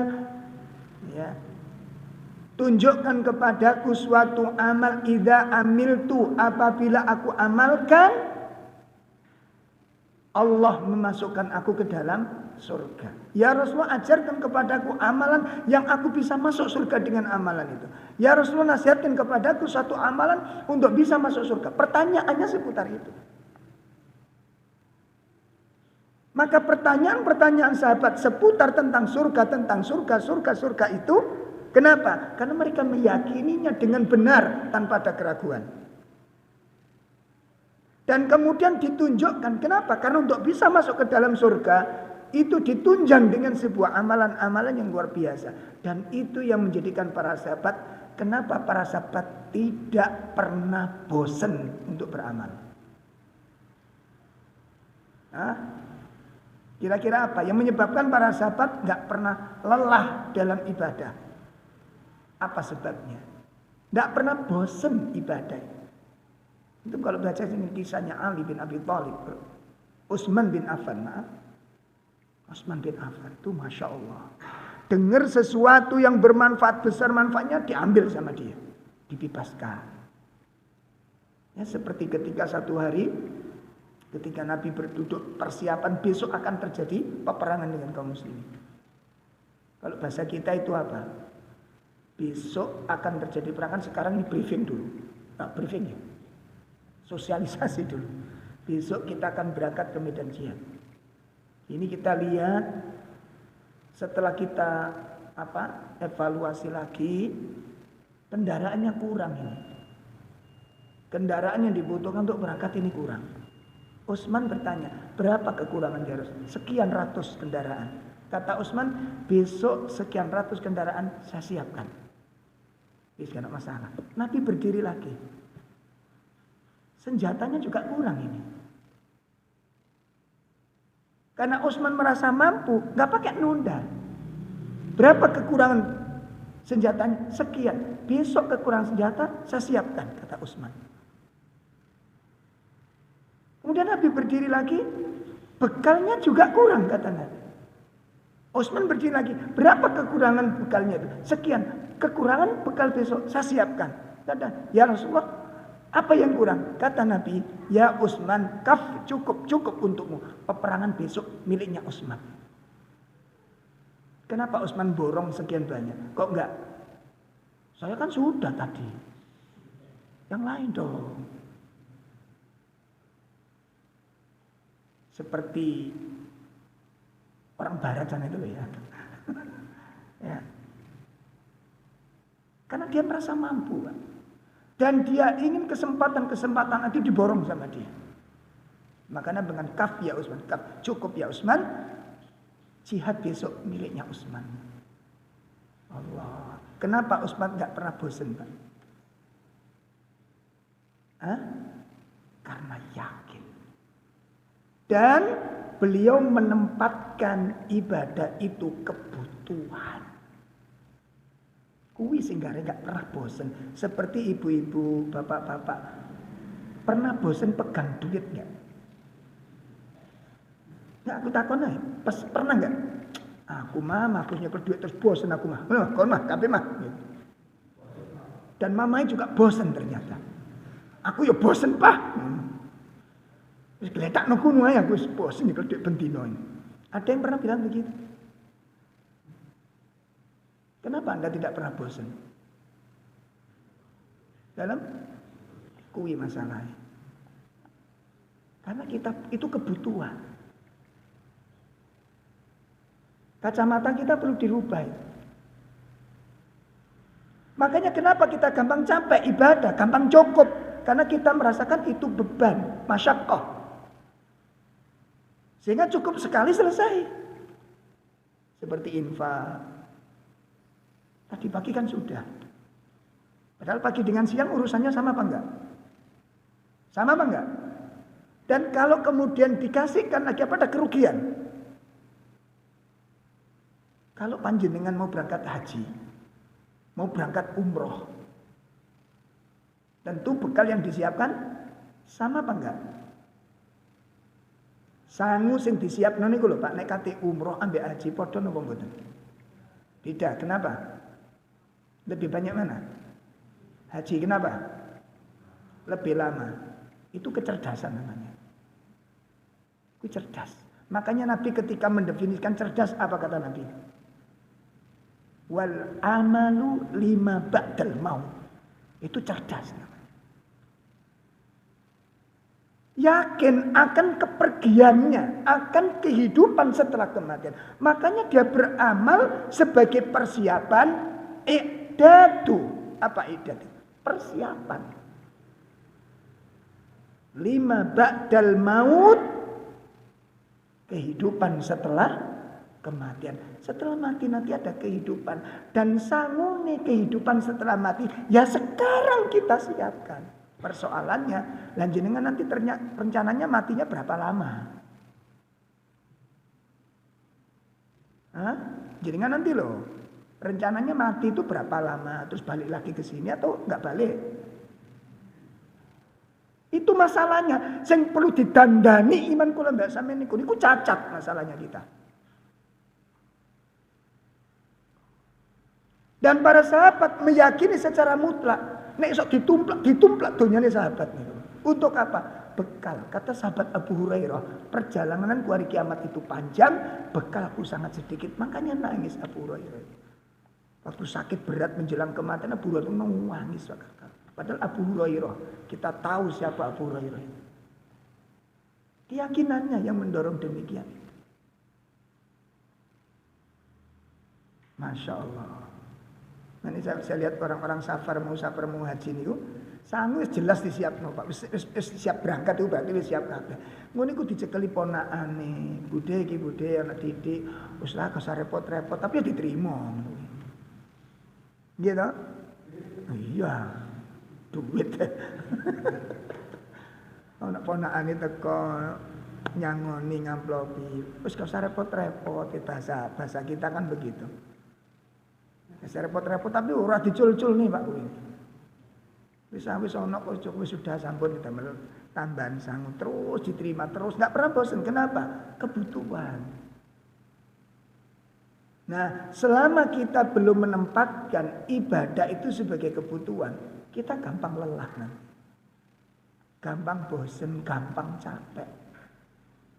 Ya. Tunjukkan kepadaku suatu amal, idza amiltu, apabila aku amalkan, Allah memasukkan aku ke dalam surga. Ya Rasulullah, ajarkan kepadaku amalan yang aku bisa masuk surga dengan amalan itu. Ya Rasulullah, nasihatkan kepadaku suatu amalan untuk bisa masuk surga. Pertanyaannya seputar itu. Maka pertanyaan-pertanyaan sahabat seputar tentang surga itu, kenapa? Karena mereka meyakininya dengan benar tanpa ada keraguan. Dan kemudian ditunjukkan, kenapa? Karena untuk bisa masuk ke dalam surga, itu ditunjang dengan sebuah amalan-amalan yang luar biasa. Dan itu yang menjadikan para sahabat, kenapa para sahabat tidak pernah bosan untuk beramal. Kira-kira apa yang menyebabkan para sahabat gak pernah lelah dalam ibadah? Apa sebabnya? Gak pernah bosan ibadah. Itu kalau baca ini kisahnya Ali bin Abi Thalib, Utsman bin Affan, Utsman bin Affan itu Masya Allah. Dengar sesuatu yang bermanfaat, besar manfaatnya, diambil sama dia, dibebaskan. Ya, seperti ketika satu hari, ketika Nabi berduduk persiapan besok akan terjadi peperangan dengan kaum muslimin. Kalau bahasa kita itu apa? Besok akan terjadi peperangan, sekarang di briefing dulu. Briefing ya. Sosialisasi dulu. Besok kita akan berangkat ke medan jihad. Ini kita lihat setelah kita evaluasi lagi, kendaraannya kurang ini. Kendaraan yang dibutuhkan untuk berangkat ini kurang. Utsman bertanya, berapa kekurangan dia? Sekian ratus kendaraan. Kata Utsman, besok sekian ratus kendaraan saya siapkan. Tidak masalah. Nabi berdiri lagi. Senjatanya juga kurang ini. Karena Utsman merasa mampu, nggak pakai nunda. Berapa kekurangan senjatanya? Sekian. Besok kekurangan senjata saya siapkan, kata Utsman. Kemudian Nabi berdiri lagi, bekalnya juga kurang, kata Nabi. Utsman berdiri lagi, berapa kekurangan bekalnya itu? Sekian, kekurangan bekal besok saya siapkan. Kata, ya Rasulullah, apa yang kurang? Kata Nabi, ya Utsman, cukup untukmu. Peperangan besok miliknya Utsman. Kenapa Utsman borong sekian banyak? Kok enggak? Saya kan sudah tadi. Yang lain dong. Seperti orang barat sana itu ya. Ya. Karena dia merasa mampu, Pak. Dan dia ingin kesempatan itu diborong sama dia. Makanya dengan kaf ya Utsman, cukup ya Utsman. Jihad besok miliknya Utsman. Allah. Kenapa Utsman enggak pernah bosan, Pak? Karena yakin. Dan beliau menempatkan ibadah itu kebutuhan. Kuwi sehingga gak pernah bosan. Seperti ibu-ibu, bapak-bapak. Pernah bosan pegang duit gak? Nggak aku takon ae. Pernah enggak? Aku mah aku nyekel duit terus bosen aku mah. Kon mah kabeh mah. Gitu. Dan mamanya juga bosen ternyata. Aku ya bosen, Pak. Wis gletakno kono ae aku wis bosen nyekel duit bendino. Ada yang pernah bilang begitu? Kenapa Anda tidak pernah bosan? Dalam kuwi masalahnya. Karena kita itu kebutuhan. Kacamata kita perlu dirubah. Makanya kenapa kita gampang capek ibadah, gampang cukup. Karena kita merasakan itu beban, masyaqqah. Sehingga cukup sekali selesai. Seperti infak. Tadi pagi kan sudah. Padahal pagi dengan siang urusannya sama apa enggak? Sama apa enggak? Dan kalau kemudian dikasihkan lagi apa ada kerugian? Kalau panjenengan mau berangkat haji, mau berangkat umroh, tentu bekal yang disiapkan sama apa enggak? Sangu sing disiapno niku lho Pak, nek kate umroh ambek haji padha napa mboten? Beda. Kenapa? Lebih banyak mana? Haji. Kenapa? Lebih lama. Itu kecerdasan namanya. Itu cerdas. Makanya Nabi ketika mendefinisikan cerdas apa kata Nabi? Wal amalu lima ba'dal maut. Itu cerdas namanya. Yakin akan kepergiannya, akan kehidupan setelah kematian. Makanya dia beramal sebagai persiapan i'dadu. Apa i'dadu? Persiapan. 5 ba'dal maut, kehidupan setelah kematian. Setelah mati nanti ada kehidupan. Dan sangune kehidupan setelah mati, ya sekarang kita siapkan. Persoalannya, lanjenengan nanti rencananya matinya berapa lama? Hah? Jenengan nanti loh, rencananya mati itu berapa lama? Terus balik lagi ke sini atau nggak balik? Itu masalahnya. Yang perlu didandani iman kula mbak sampeyan niku cacat masalahnya kita. Dan para sahabat meyakini secara mutlak. Nek sok ditumplak donyane sahabat niku. Untuk apa? Bekal. Kata sahabat Abu Hurairah, perjalanan ku hari kiamat itu panjang, bekalku sangat sedikit. Makanya nangis Abu Hurairah. Waktu sakit berat menjelang kematian Abu Hurairah nangis. Padahal Abu Hurairah, kita tahu siapa Abu Hurairah. Keyakinannya yang mendorong demikian. Masya Allah. Nanti saya lihat orang-orang safar mau haji niku, sangu jelas disiapno Pak. Wis siap berangkat itu berarti wis siap kabeh. Ngono niku dicekeli ponakane, budhe iki budhe anak didik, wis lah gak repot-repot tapi ya diterima. Gitu? Iya. Duit. Ana ponakane teko nyangoni ngamplopi. Wis gak usah repot-repot, bahasa kita kan begitu. Saya repot-repot tapi ora dicul-cul nih Pak kuwi. Wis ana kok wis sudah sampun kita tambahan sangu terus diterima terus enggak pernah bosan. Kenapa? Kebutuhan. Nah, selama kita belum menempatkan ibadah itu sebagai kebutuhan, kita gampang lelah nanti. Gampang bosan, gampang capek.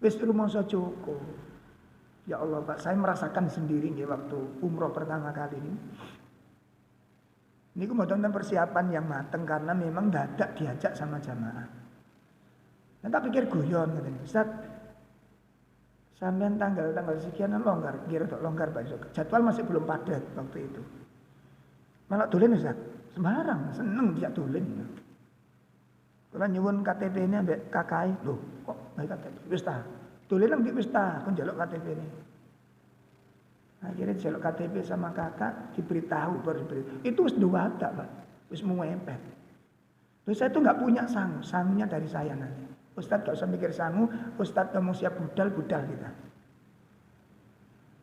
Wis rumangsa cukup. Ya Allah Pak, saya merasakan sendiri nih waktu umroh pertama kali ini. Ini kemudian persiapan yang mateng karena memang dadak diajak sama jamaah. Nah, tak pikir guyon katanya, Ustaz. Sampean tanggal sekian longgar, kira longgar Pak. Jadwal masih belum padat waktu itu. Malah dolen Ustaz, sembarang, seneng dia dolen. Kalau nyuwun KTP ini ambek kakai, loh kok baik KTP? Wis ta. Dolen nang wis ta, kon njaluk KTP ini. Akhirnya njaluk KTP sama kakak diberitahu itu wis duwata Pak, wis muempet. Terus saya tuh nggak punya sangu, sangunya dari saya nanti. Ustadz gak usah mikir sangu, Ustadz kamu siap budal kita.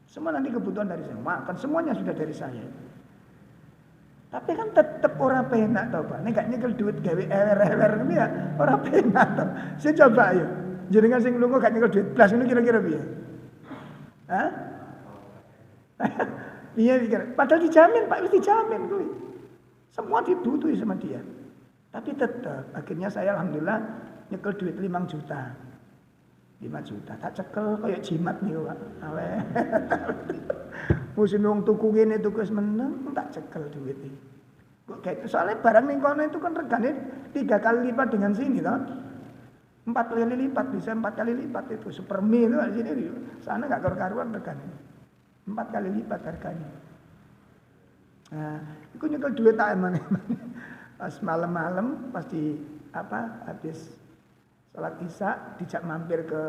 Semua nanti kebutuhan dari saya, makan semuanya sudah dari saya. Tapi kan tetap orang penak tau Pak, ini gak nyekel duit gawe ewer ini ya, orang penak tau. Saya coba ayo. Jenengan sing lunga gak nyekel duit blas ngono kira-kira piye? Hah? Iya pikir. Padahal dijamin, Pak, wis dijamin kuwi. Semua dibutuhi sama dia. Tapi tetap akhirnya saya alhamdulillah nyekel duit 5 juta. 5 juta. Tak cekel kayak jimat nih Pak. Aweh. Musim wong tuku ngene tuku wis meneng tak cekel duit iki. Kok kayak soalnya barang ning kono itu kan regane 3 kali lipat dengan sini toh. 4 kali lipat, bisa 4 kali lipat itu. Supermi itu di sini. Sana enggak karuan regane. 4 kali lipat harganya. Nah, itu nyekel duit tak emang. Pas malam-malam, pas di habis sholat isya, dijak mampir ke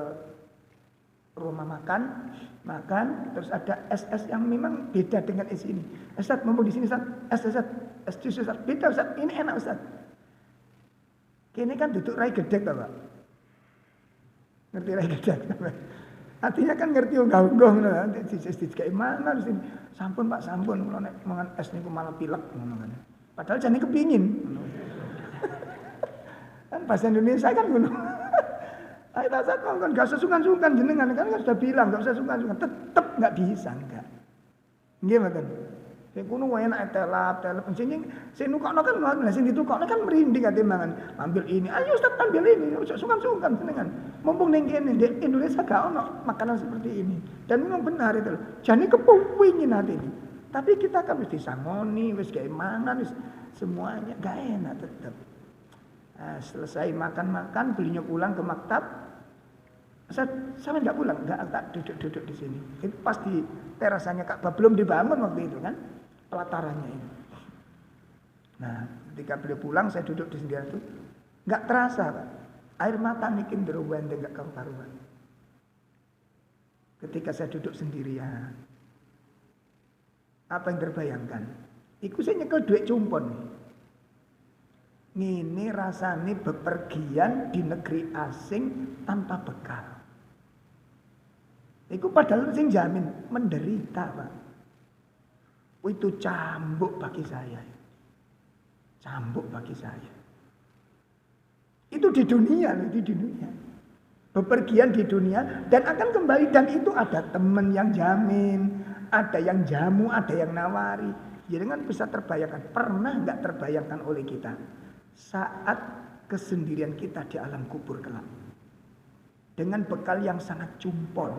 rumah makan, terus ada es yang memang beda dengan es ini. Ustaz, mumpung di sini Ustaz, es jus Ustaz, beda Ustaz, ini enak Ustaz. Kini kan duduk rai gedek Pak. Ngerti rai gedek artinya kan ngerti unggah-unggah ngono. Dikai mana di sini. Sampun Pak, sampun kula nek mangan es niku malah pilek ngono kan. Padahal jane kepingin. Kan bahasa Indonesia kan ngono. Ayo Ustaz mongkon gak usah sungkan-sungkan jenengan kan sudah bilang gak usah sungkan-sungkan. Tetep enggak bisa enggak. Nggih mboten. Sing kuno wae enak telap sing nukokno kan lha sing ditukokno kan merinding ate mangan. Ambil ini. Ayo Ustaz ambil ini. Ojo sungkan-sungkan jenengan. Mumpung ning kene di Indonesia gak ono makanan seperti ini. Dan memang benar itu. Jane kepengin hati ini. Tapi kita kan mesti sangoni, wis gawe mangan wis semuanya gak enak tetep. Nah, selesai makan-makan belinya pulang ke maktab. Saya enggak pulang, enggak tak duduk di sini. Itu pas di terasanya Ka'bah belum dibangun waktu itu kan. Pelatarannya ini. Nah, ketika beliau pulang saya duduk di sendirian itu enggak terasa, Pak. Air mata nikin derwende enggak karu-karuan. Ketika saya duduk sendirian. Apa yang terbayangkan? Iku saya nyekel duit cumpon. Ngene rasane bepergian di negeri asing tanpa bekal. Iku padahal sing jamin menderita, Pak. Itu cambuk bagi saya. Cambuk bagi saya. Itu di dunia, di dunia. Bepergian di dunia dan akan kembali dan itu ada teman yang jamin, ada yang jamu, ada yang nawari. Jadi kan bisa terbayangkan, pernah nggak terbayangkan oleh kita saat kesendirian kita di alam kubur kelak dengan bekal yang sangat cumpon.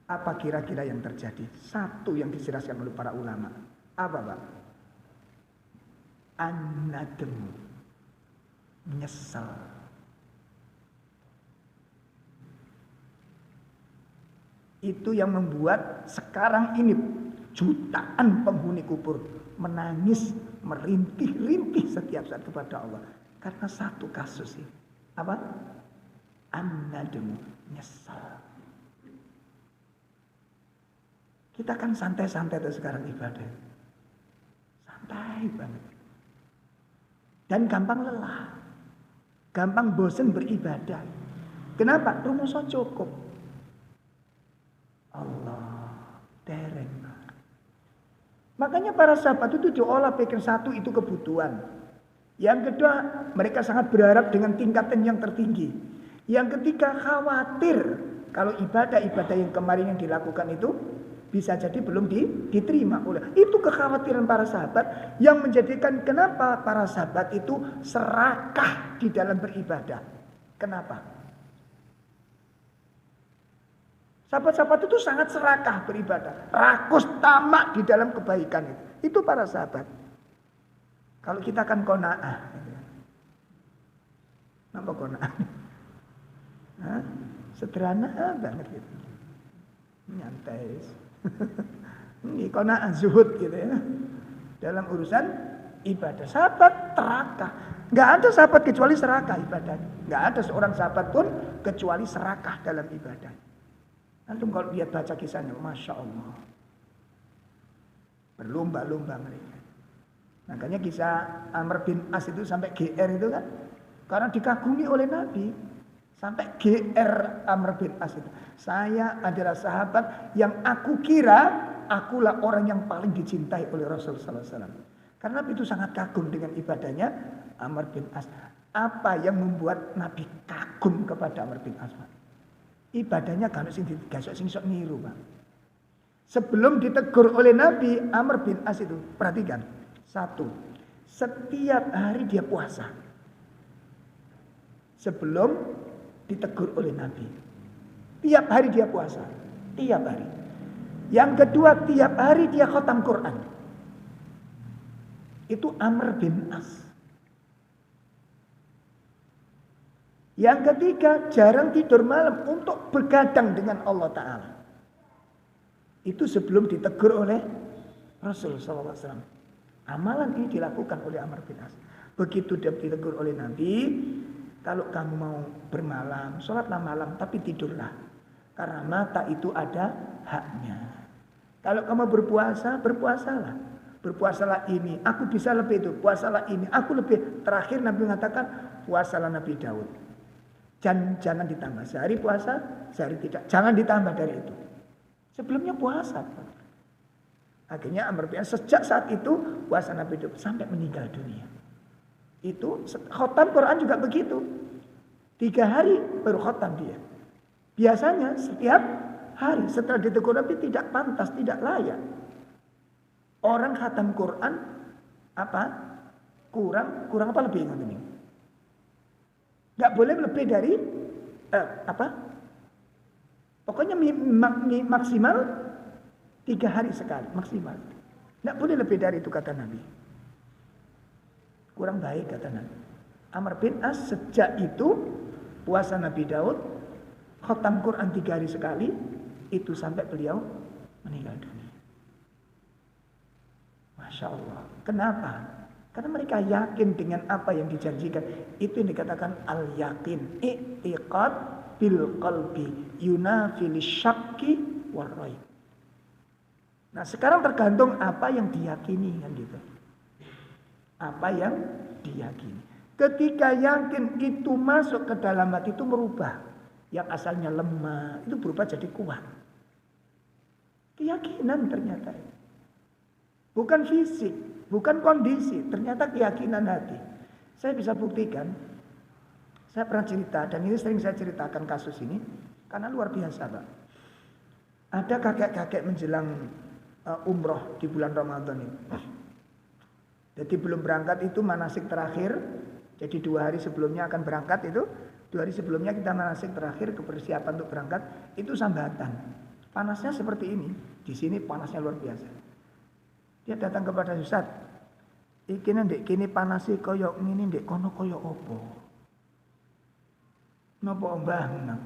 Apa kira-kira yang terjadi? Satu yang dijelaskan oleh para ulama. Apa, Pak? An-nadmu. Menyesal. Itu yang membuat sekarang ini jutaan penghuni kubur menangis, merintih-rintih setiap saat kepada Allah. Karena satu kasus ini. Apa? An-nadmu. Menyesal. Kita kan santai-santai tuh sekarang ibadah. Santai banget. Dan gampang lelah. Gampang bosan beribadah. Kenapa? Rumoso cukup. Allah. Dereng. Makanya para sahabat itu diolah pikir satu itu kebutuhan. Yang kedua mereka sangat berharap dengan tingkatan yang tertinggi. Yang ketiga khawatir. Kalau ibadah-ibadah yang kemarin yang dilakukan itu bisa jadi belum diterima oleh. Itu kekhawatiran para sahabat yang menjadikan kenapa para sahabat itu serakah di dalam beribadah. Kenapa? Sahabat-sahabat itu sangat serakah beribadah. Rakus tamak di dalam kebaikan itu. Itu para sahabat. Kalau kita kan qanaah. Napa qanaah? Sederhana banget gitu. Nyantai. Ini qanaah zuhud gitu ya. Dalam urusan ibadah. Sahabat terakah. Enggak ada sahabat kecuali serakah ibadahnya. Enggak ada seorang sahabat pun kecuali serakah dalam ibadah. Antum kalau lihat baca kisahnya, Masya Allah. Berlomba-lomba mereka. Makanya kisah Amr bin As itu sampai GR itu kan. Karena dikagumi oleh Nabi. Sampai GR Amr bin As itu. Saya adalah sahabat yang aku kira akulah orang yang paling dicintai oleh Rasul sallallahu alaihi wasallam. Karena Nabi itu sangat kagum dengan ibadahnya Amr bin As. Apa yang membuat Nabi kagum kepada Amr bin As? Ibadahnya kalau sing digasok sing sok niru, Pak. Sebelum ditegur oleh Nabi, Amr bin As itu, perhatikan. Satu, setiap hari dia puasa. Sebelum ditegur oleh Nabi. Tiap hari dia puasa. Tiap hari. Yang kedua, tiap hari dia khatam Quran. Itu Amr bin As. Yang ketiga, jarang tidur malam untuk begadang dengan Allah Ta'ala. Itu sebelum ditegur oleh Rasul SAW. Amalan ini dilakukan oleh Amr bin As. Begitu dia ditegur oleh Nabi, kalau kamu mau bermalam, sholatlah malam, tapi tidurlah. Karena mata itu ada haknya. Kalau kamu berpuasa, berpuasalah. Berpuasalah ini, aku bisa lebih itu. Puasalah ini, aku lebih. Terakhir Nabi mengatakan, puasalah Nabi Daud. Jangan ditambah. Sehari puasa, sehari tidak. Jangan ditambah dari itu. Sebelumnya puasa. Akhirnya Amr bin As sejak saat itu puasa Nabi Daud sampai meninggal dunia. Itu khatam Quran juga begitu. 3 hari baru khatam dia. Biasanya setiap hari setelah ditegur Nabi tidak pantas, tidak layak. Orang khatam Quran apa? Kurang apa lebih ini? Gak boleh lebih dari pokoknya maksimal 3 hari sekali maksimal. Gak boleh lebih dari itu kata Nabi. Kurang baik kata Nabi. Amr bin As sejak itu puasa Nabi Daud, khatam Quran 3 hari sekali, itu sampai beliau meninggal dunia. Masya Allah. Kenapa? Karena mereka yakin dengan apa yang dijanjikan. Itu yang dikatakan al-yakin. I'tiqad bil qalbi yunafil syakki warraib. Nah sekarang tergantung apa yang diyakini kan gitu. Apa yang diyakini. Ketika yakin itu masuk ke dalam hati itu merubah. Yang asalnya lemah itu berubah jadi kuat. Keyakinan ternyata. Bukan fisik. Bukan kondisi, ternyata keyakinan hati. Saya bisa buktikan. Saya pernah cerita, dan ini sering saya ceritakan kasus ini. Karena luar biasa, Pak. Ada kakek-kakek menjelang umroh di bulan Ramadan ini. Jadi belum berangkat itu manasik terakhir. Jadi 2 hari sebelumnya akan berangkat itu. 2 hari sebelumnya kita manasik terakhir, kepersiapan untuk berangkat. Itu sambatan. Panasnya seperti ini. Di sini panasnya luar biasa. Dia datang kepada Ustaz. Iki ndek kene panase kaya ngene ndek kono kaya apa? Napa Mbah menang?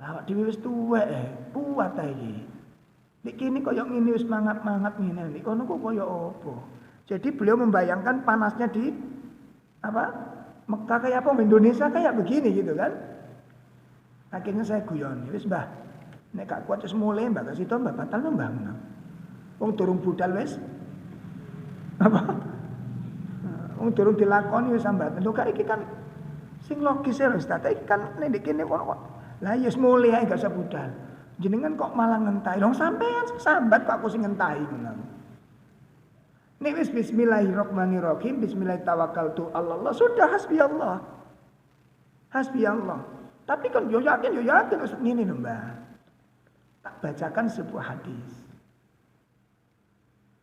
Awak dhewe wis tuwek kuat iki. Ndek kene kaya ngene wis mangat-mangat ngene ndek kono kok kaya apa? Jadi beliau membayangkan panasnya di Mekah kayak apa, Indonesia kayak begini gitu kan. Akhirnya saya guyon, wis Mbah, nek gak kuat wis mulai Mbah kasih tau Mbah batal Mbah menang. Wong durung budal wis wong durung dilakoni wis sambatan. Lho iki kan sing logis ya Ustaz. Iki kan nek kene kok. Lah ya wis mulai ae gak usah budal. Jenengan kok malah ngentahi. Long sampean sambat kok aku sing ngentahi ngono. Nek wis bismillahirrahmanirrahim, bismillahirrahmanirrahim, Allah sudah hasbiyallah. Hasbiyallah. Tapi kan yo yakin ngene lho Mbah. Tak bacakan sebuah hadis.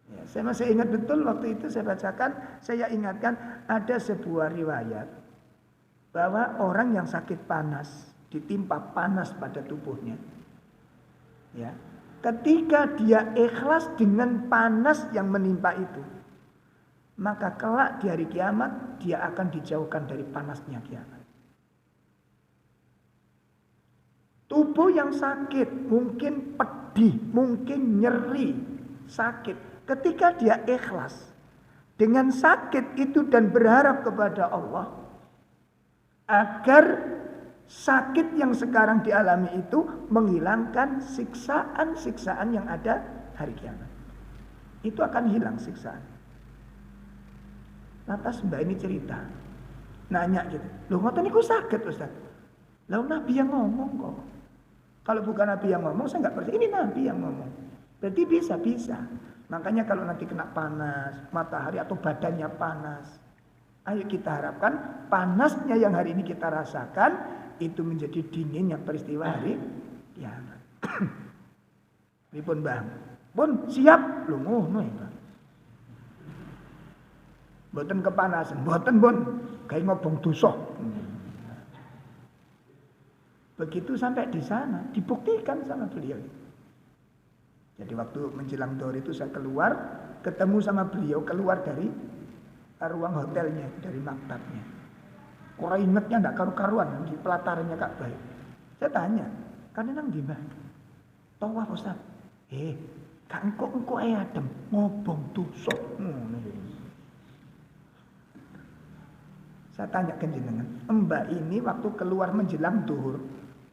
Ya, saya masih ingat betul waktu itu saya bacakan, saya ingatkan ada sebuah riwayat bahwa orang yang sakit panas, ditimpa panas pada tubuhnya. Ya, ketika dia ikhlas dengan panas yang menimpa itu, maka kelak di hari kiamat dia akan dijauhkan dari panasnya kiamat. Tubuh yang sakit, mungkin pedih, mungkin nyeri, sakit. Ketika dia ikhlas dengan sakit itu dan berharap kepada Allah agar sakit yang sekarang dialami itu menghilangkan siksaan-siksaan yang ada hari kiamat. Itu akan hilang siksaan. Lantas Mbak ini cerita, nanya gitu, loh ngoten niku sakit Ustaz? Lah Nabi yang ngomong kok. Kalau bukan Nabi yang ngomong saya nggak percaya. Ini Nabi yang ngomong. Berarti bisa. Makanya kalau nanti kena panas, matahari atau badannya panas, Ayo kita harapkan panasnya yang hari ini kita rasakan itu menjadi dinginnya peristiwa hari kiamat. Pripun Bang? Pun siap lho ngono ya. Mboten kepanasan, mboten pun gawe ngobong dosa. Begitu sampai di sana dibuktikan sama beliau. Jadi waktu menjelang zuhur itu saya keluar, ketemu sama beliau keluar dari ruang hotelnya, dari maktabnya. Orang ingetnya enggak karu-karuan di pelatarannya Ka'bah. Saya tanya, kan nang ndi, Mbah? Tawaf Ustaz. Gak engko adem, ngobong dosa. Saya tanya ke jenengan, Mbak ini waktu keluar menjelang zuhur,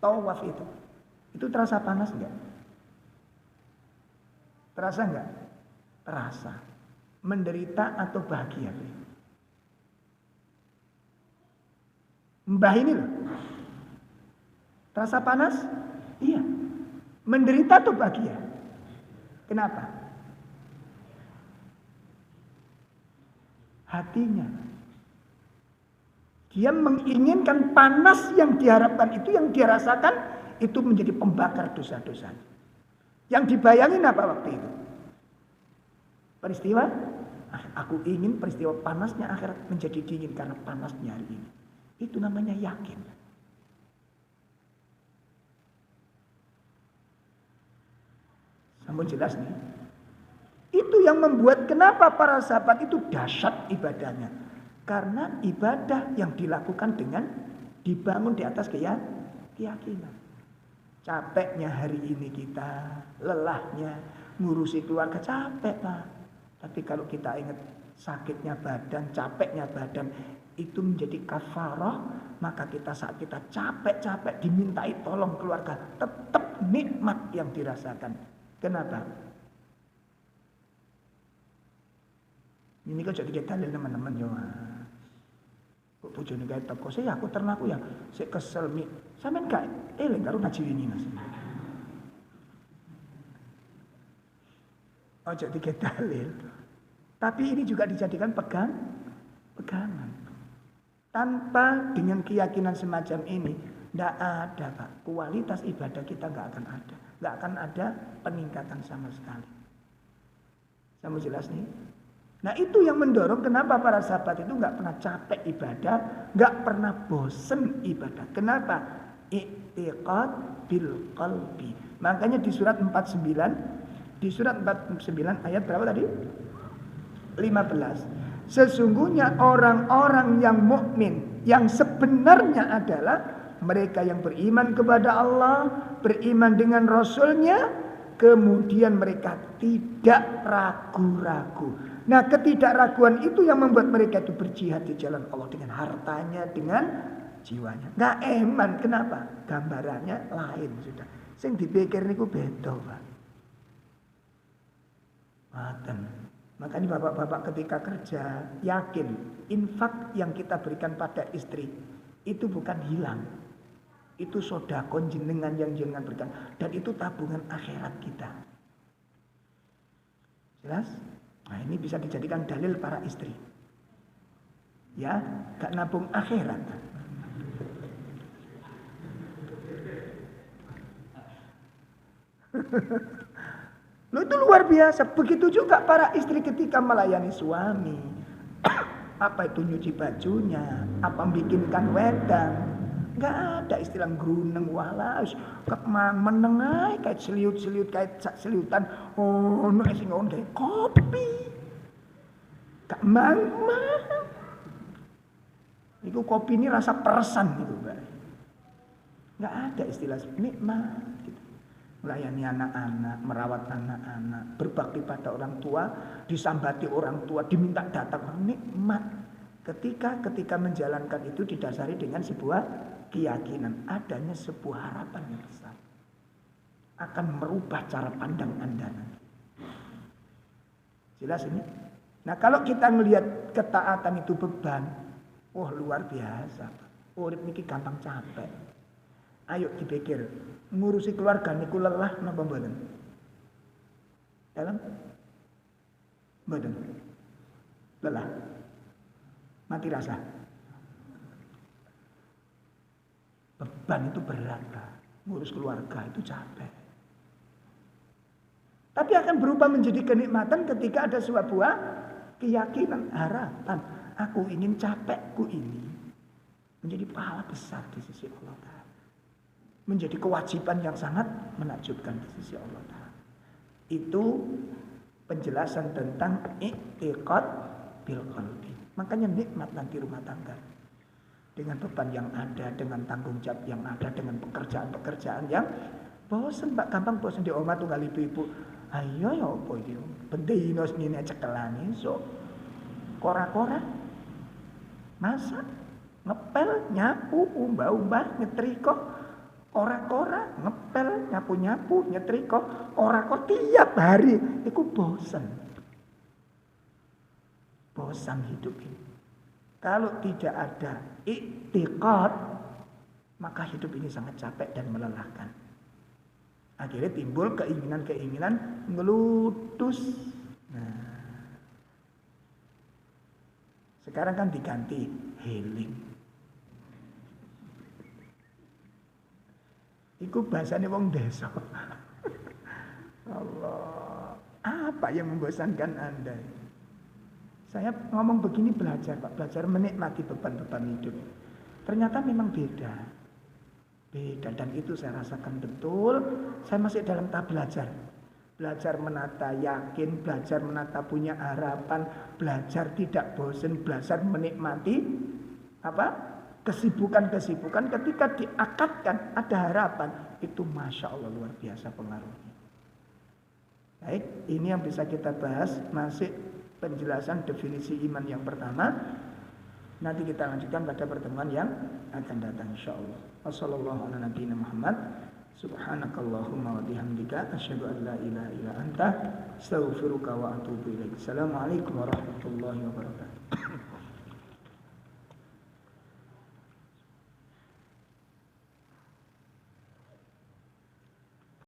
tawaf itu terasa panas enggak? Terasa enggak? Terasa. Menderita atau bahagia? Mbah ini loh. Terasa panas? Iya. Menderita atau bahagia? Kenapa? Hatinya. Dia menginginkan panas yang diharapkan itu, yang dia rasakan itu menjadi pembakar dosa-dosanya. Yang dibayangin apa waktu itu? Peristiwa, aku ingin peristiwa panasnya akhirat menjadi dingin karena panasnya hari ini. Itu namanya yakin. Sampun jelas nih. Itu yang membuat kenapa para sahabat itu dahsyat ibadahnya. Karena ibadah yang dilakukan dengan dibangun di atas keyakinan. Capeknya hari ini kita, lelahnya ngurusi keluarga capek Pak. Tapi kalau kita ingat sakitnya badan, capeknya badan itu menjadi kafarah, maka kita saat kita capek-capek dimintai tolong keluarga, tetap nikmat yang dirasakan. Kenapa? Ini kok jadi dalil teman-teman yo. Kok bojone gawe teko saya aku ternaku ya, sik kesel mi. Sampeyan gak eling karo ngaji wingi Mas. Ojo tiga dalil. Tapi ini juga dijadikan pegangan. Tanpa dengan keyakinan semacam ini, tidak ada Pak. Kualitas ibadah kita nggak akan ada. Nggak akan ada peningkatan sama sekali. Saya mau jelas nih. Nah itu yang mendorong kenapa para sahabat itu nggak pernah capek ibadah, nggak pernah bosen ibadah. Kenapa? I'tiqad bil qalbi. Makanya di surat 49, ayat berapa tadi? 15. Sesungguhnya orang-orang yang mukmin yang sebenarnya adalah mereka yang beriman kepada Allah, beriman dengan Rasulnya, kemudian mereka tidak ragu-ragu. Nah ketidakraguan itu yang membuat mereka itu berjihad di jalan Allah dengan hartanya, dengan jiwanya. Nggak eman, kenapa? Gambarannya lain sudah. Sing dipikir niku beda Pak. Maten. Makanya bapak-bapak ketika kerja yakin infak yang kita berikan pada istri itu bukan hilang. Itu sodakon jenengan yang jenengan berikan. Dan itu tabungan akhirat kita. Jelas? Nah ini bisa dijadikan dalil para istri. Ya, gak nabung akhirat. Loh itu luar biasa. Begitu juga para istri ketika melayani suami. Apa itu nyuci bajunya, apa bikinkan wedang. Gak ada istilah gruneng walas. Menengai kayak seliut-seliut kayak seliutan. Oh, no sing ngomong kopi. Gak mang-mang. Itu kopi ini rasa peresan gitu, Mbak. Gak ada istilah nikmat gitu. Melayani anak-anak, merawat anak-anak, berbakti pada orang tua, disambati orang tua, diminta datang, nikmat. Ketika menjalankan itu didasari dengan sebuah keyakinan, adanya sebuah harapan yang besar akan merubah cara pandang Anda nanti. Jelas ini? Nah kalau kita melihat ketaatan itu beban, wah luar biasa. Urip niki gampang capek. Ayo dipikir, ngurusi keluarga niku lelah napa mboten? Dalam? Mboten. Lelah. Mati rasa. Beban itu berat, Pak. Ngurus keluarga itu capek. Tapi akan berubah menjadi kenikmatan ketika ada sebuah keyakinan, harapan. Aku ingin capekku ini menjadi pahala besar di sisi Allah Ta'ala. Menjadi kewajiban yang sangat menakjubkan di sisi Allah Ta'ala. Itu penjelasan tentang i'tiqad bil qalbi. Makanya nikmat nanti rumah tangga. Dengan beban yang ada, dengan tanggung jawab yang ada, dengan pekerjaan-pekerjaan yang bosen, Pak, gampang bosen di omah tunggal ibu-ibu. Ayo ya apa iki? Bendino ngene cekelane so. Kora-kora. Masak, ngepel, nyapu, umbah-umbah, nyetrika. Kora-kora, ngepel, nyapu-nyapu, nyetrika. Kora-kora tiap hari iku bosen. Bosan hidup ini. Kalau tidak ada i'tiqad, maka hidup ini sangat capek dan melelahkan. Akhirnya timbul keinginan-keinginan ngelutus. Nah, sekarang kan diganti healing. Iku bahasanya wong desa. Allah, apa yang membosankan Anda? Saya ngomong begini belajar, Pak. Belajar menikmati beban-beban hidup. Ternyata memang beda. Dan itu saya rasakan betul. Saya masih dalam tahap belajar. Belajar menata yakin, belajar menata punya harapan, belajar tidak bosan, belajar menikmati kesibukan-kesibukan ketika diakatkan ada harapan. Itu Masya Allah luar biasa pengaruhnya. Baik, ini yang bisa kita bahas. Masih penjelasan definisi iman yang pertama. Nanti kita lanjutkan pada pertemuan yang akan datang insyaallah. Wassallallahu ala nabiyina Muhammad. Subhanakallahumma wa bihamdika asyhadu an la ilaha illa anta astaghfiruka wa atubu ilaik. Assalamualaikum warahmatullahi wabarakatuh.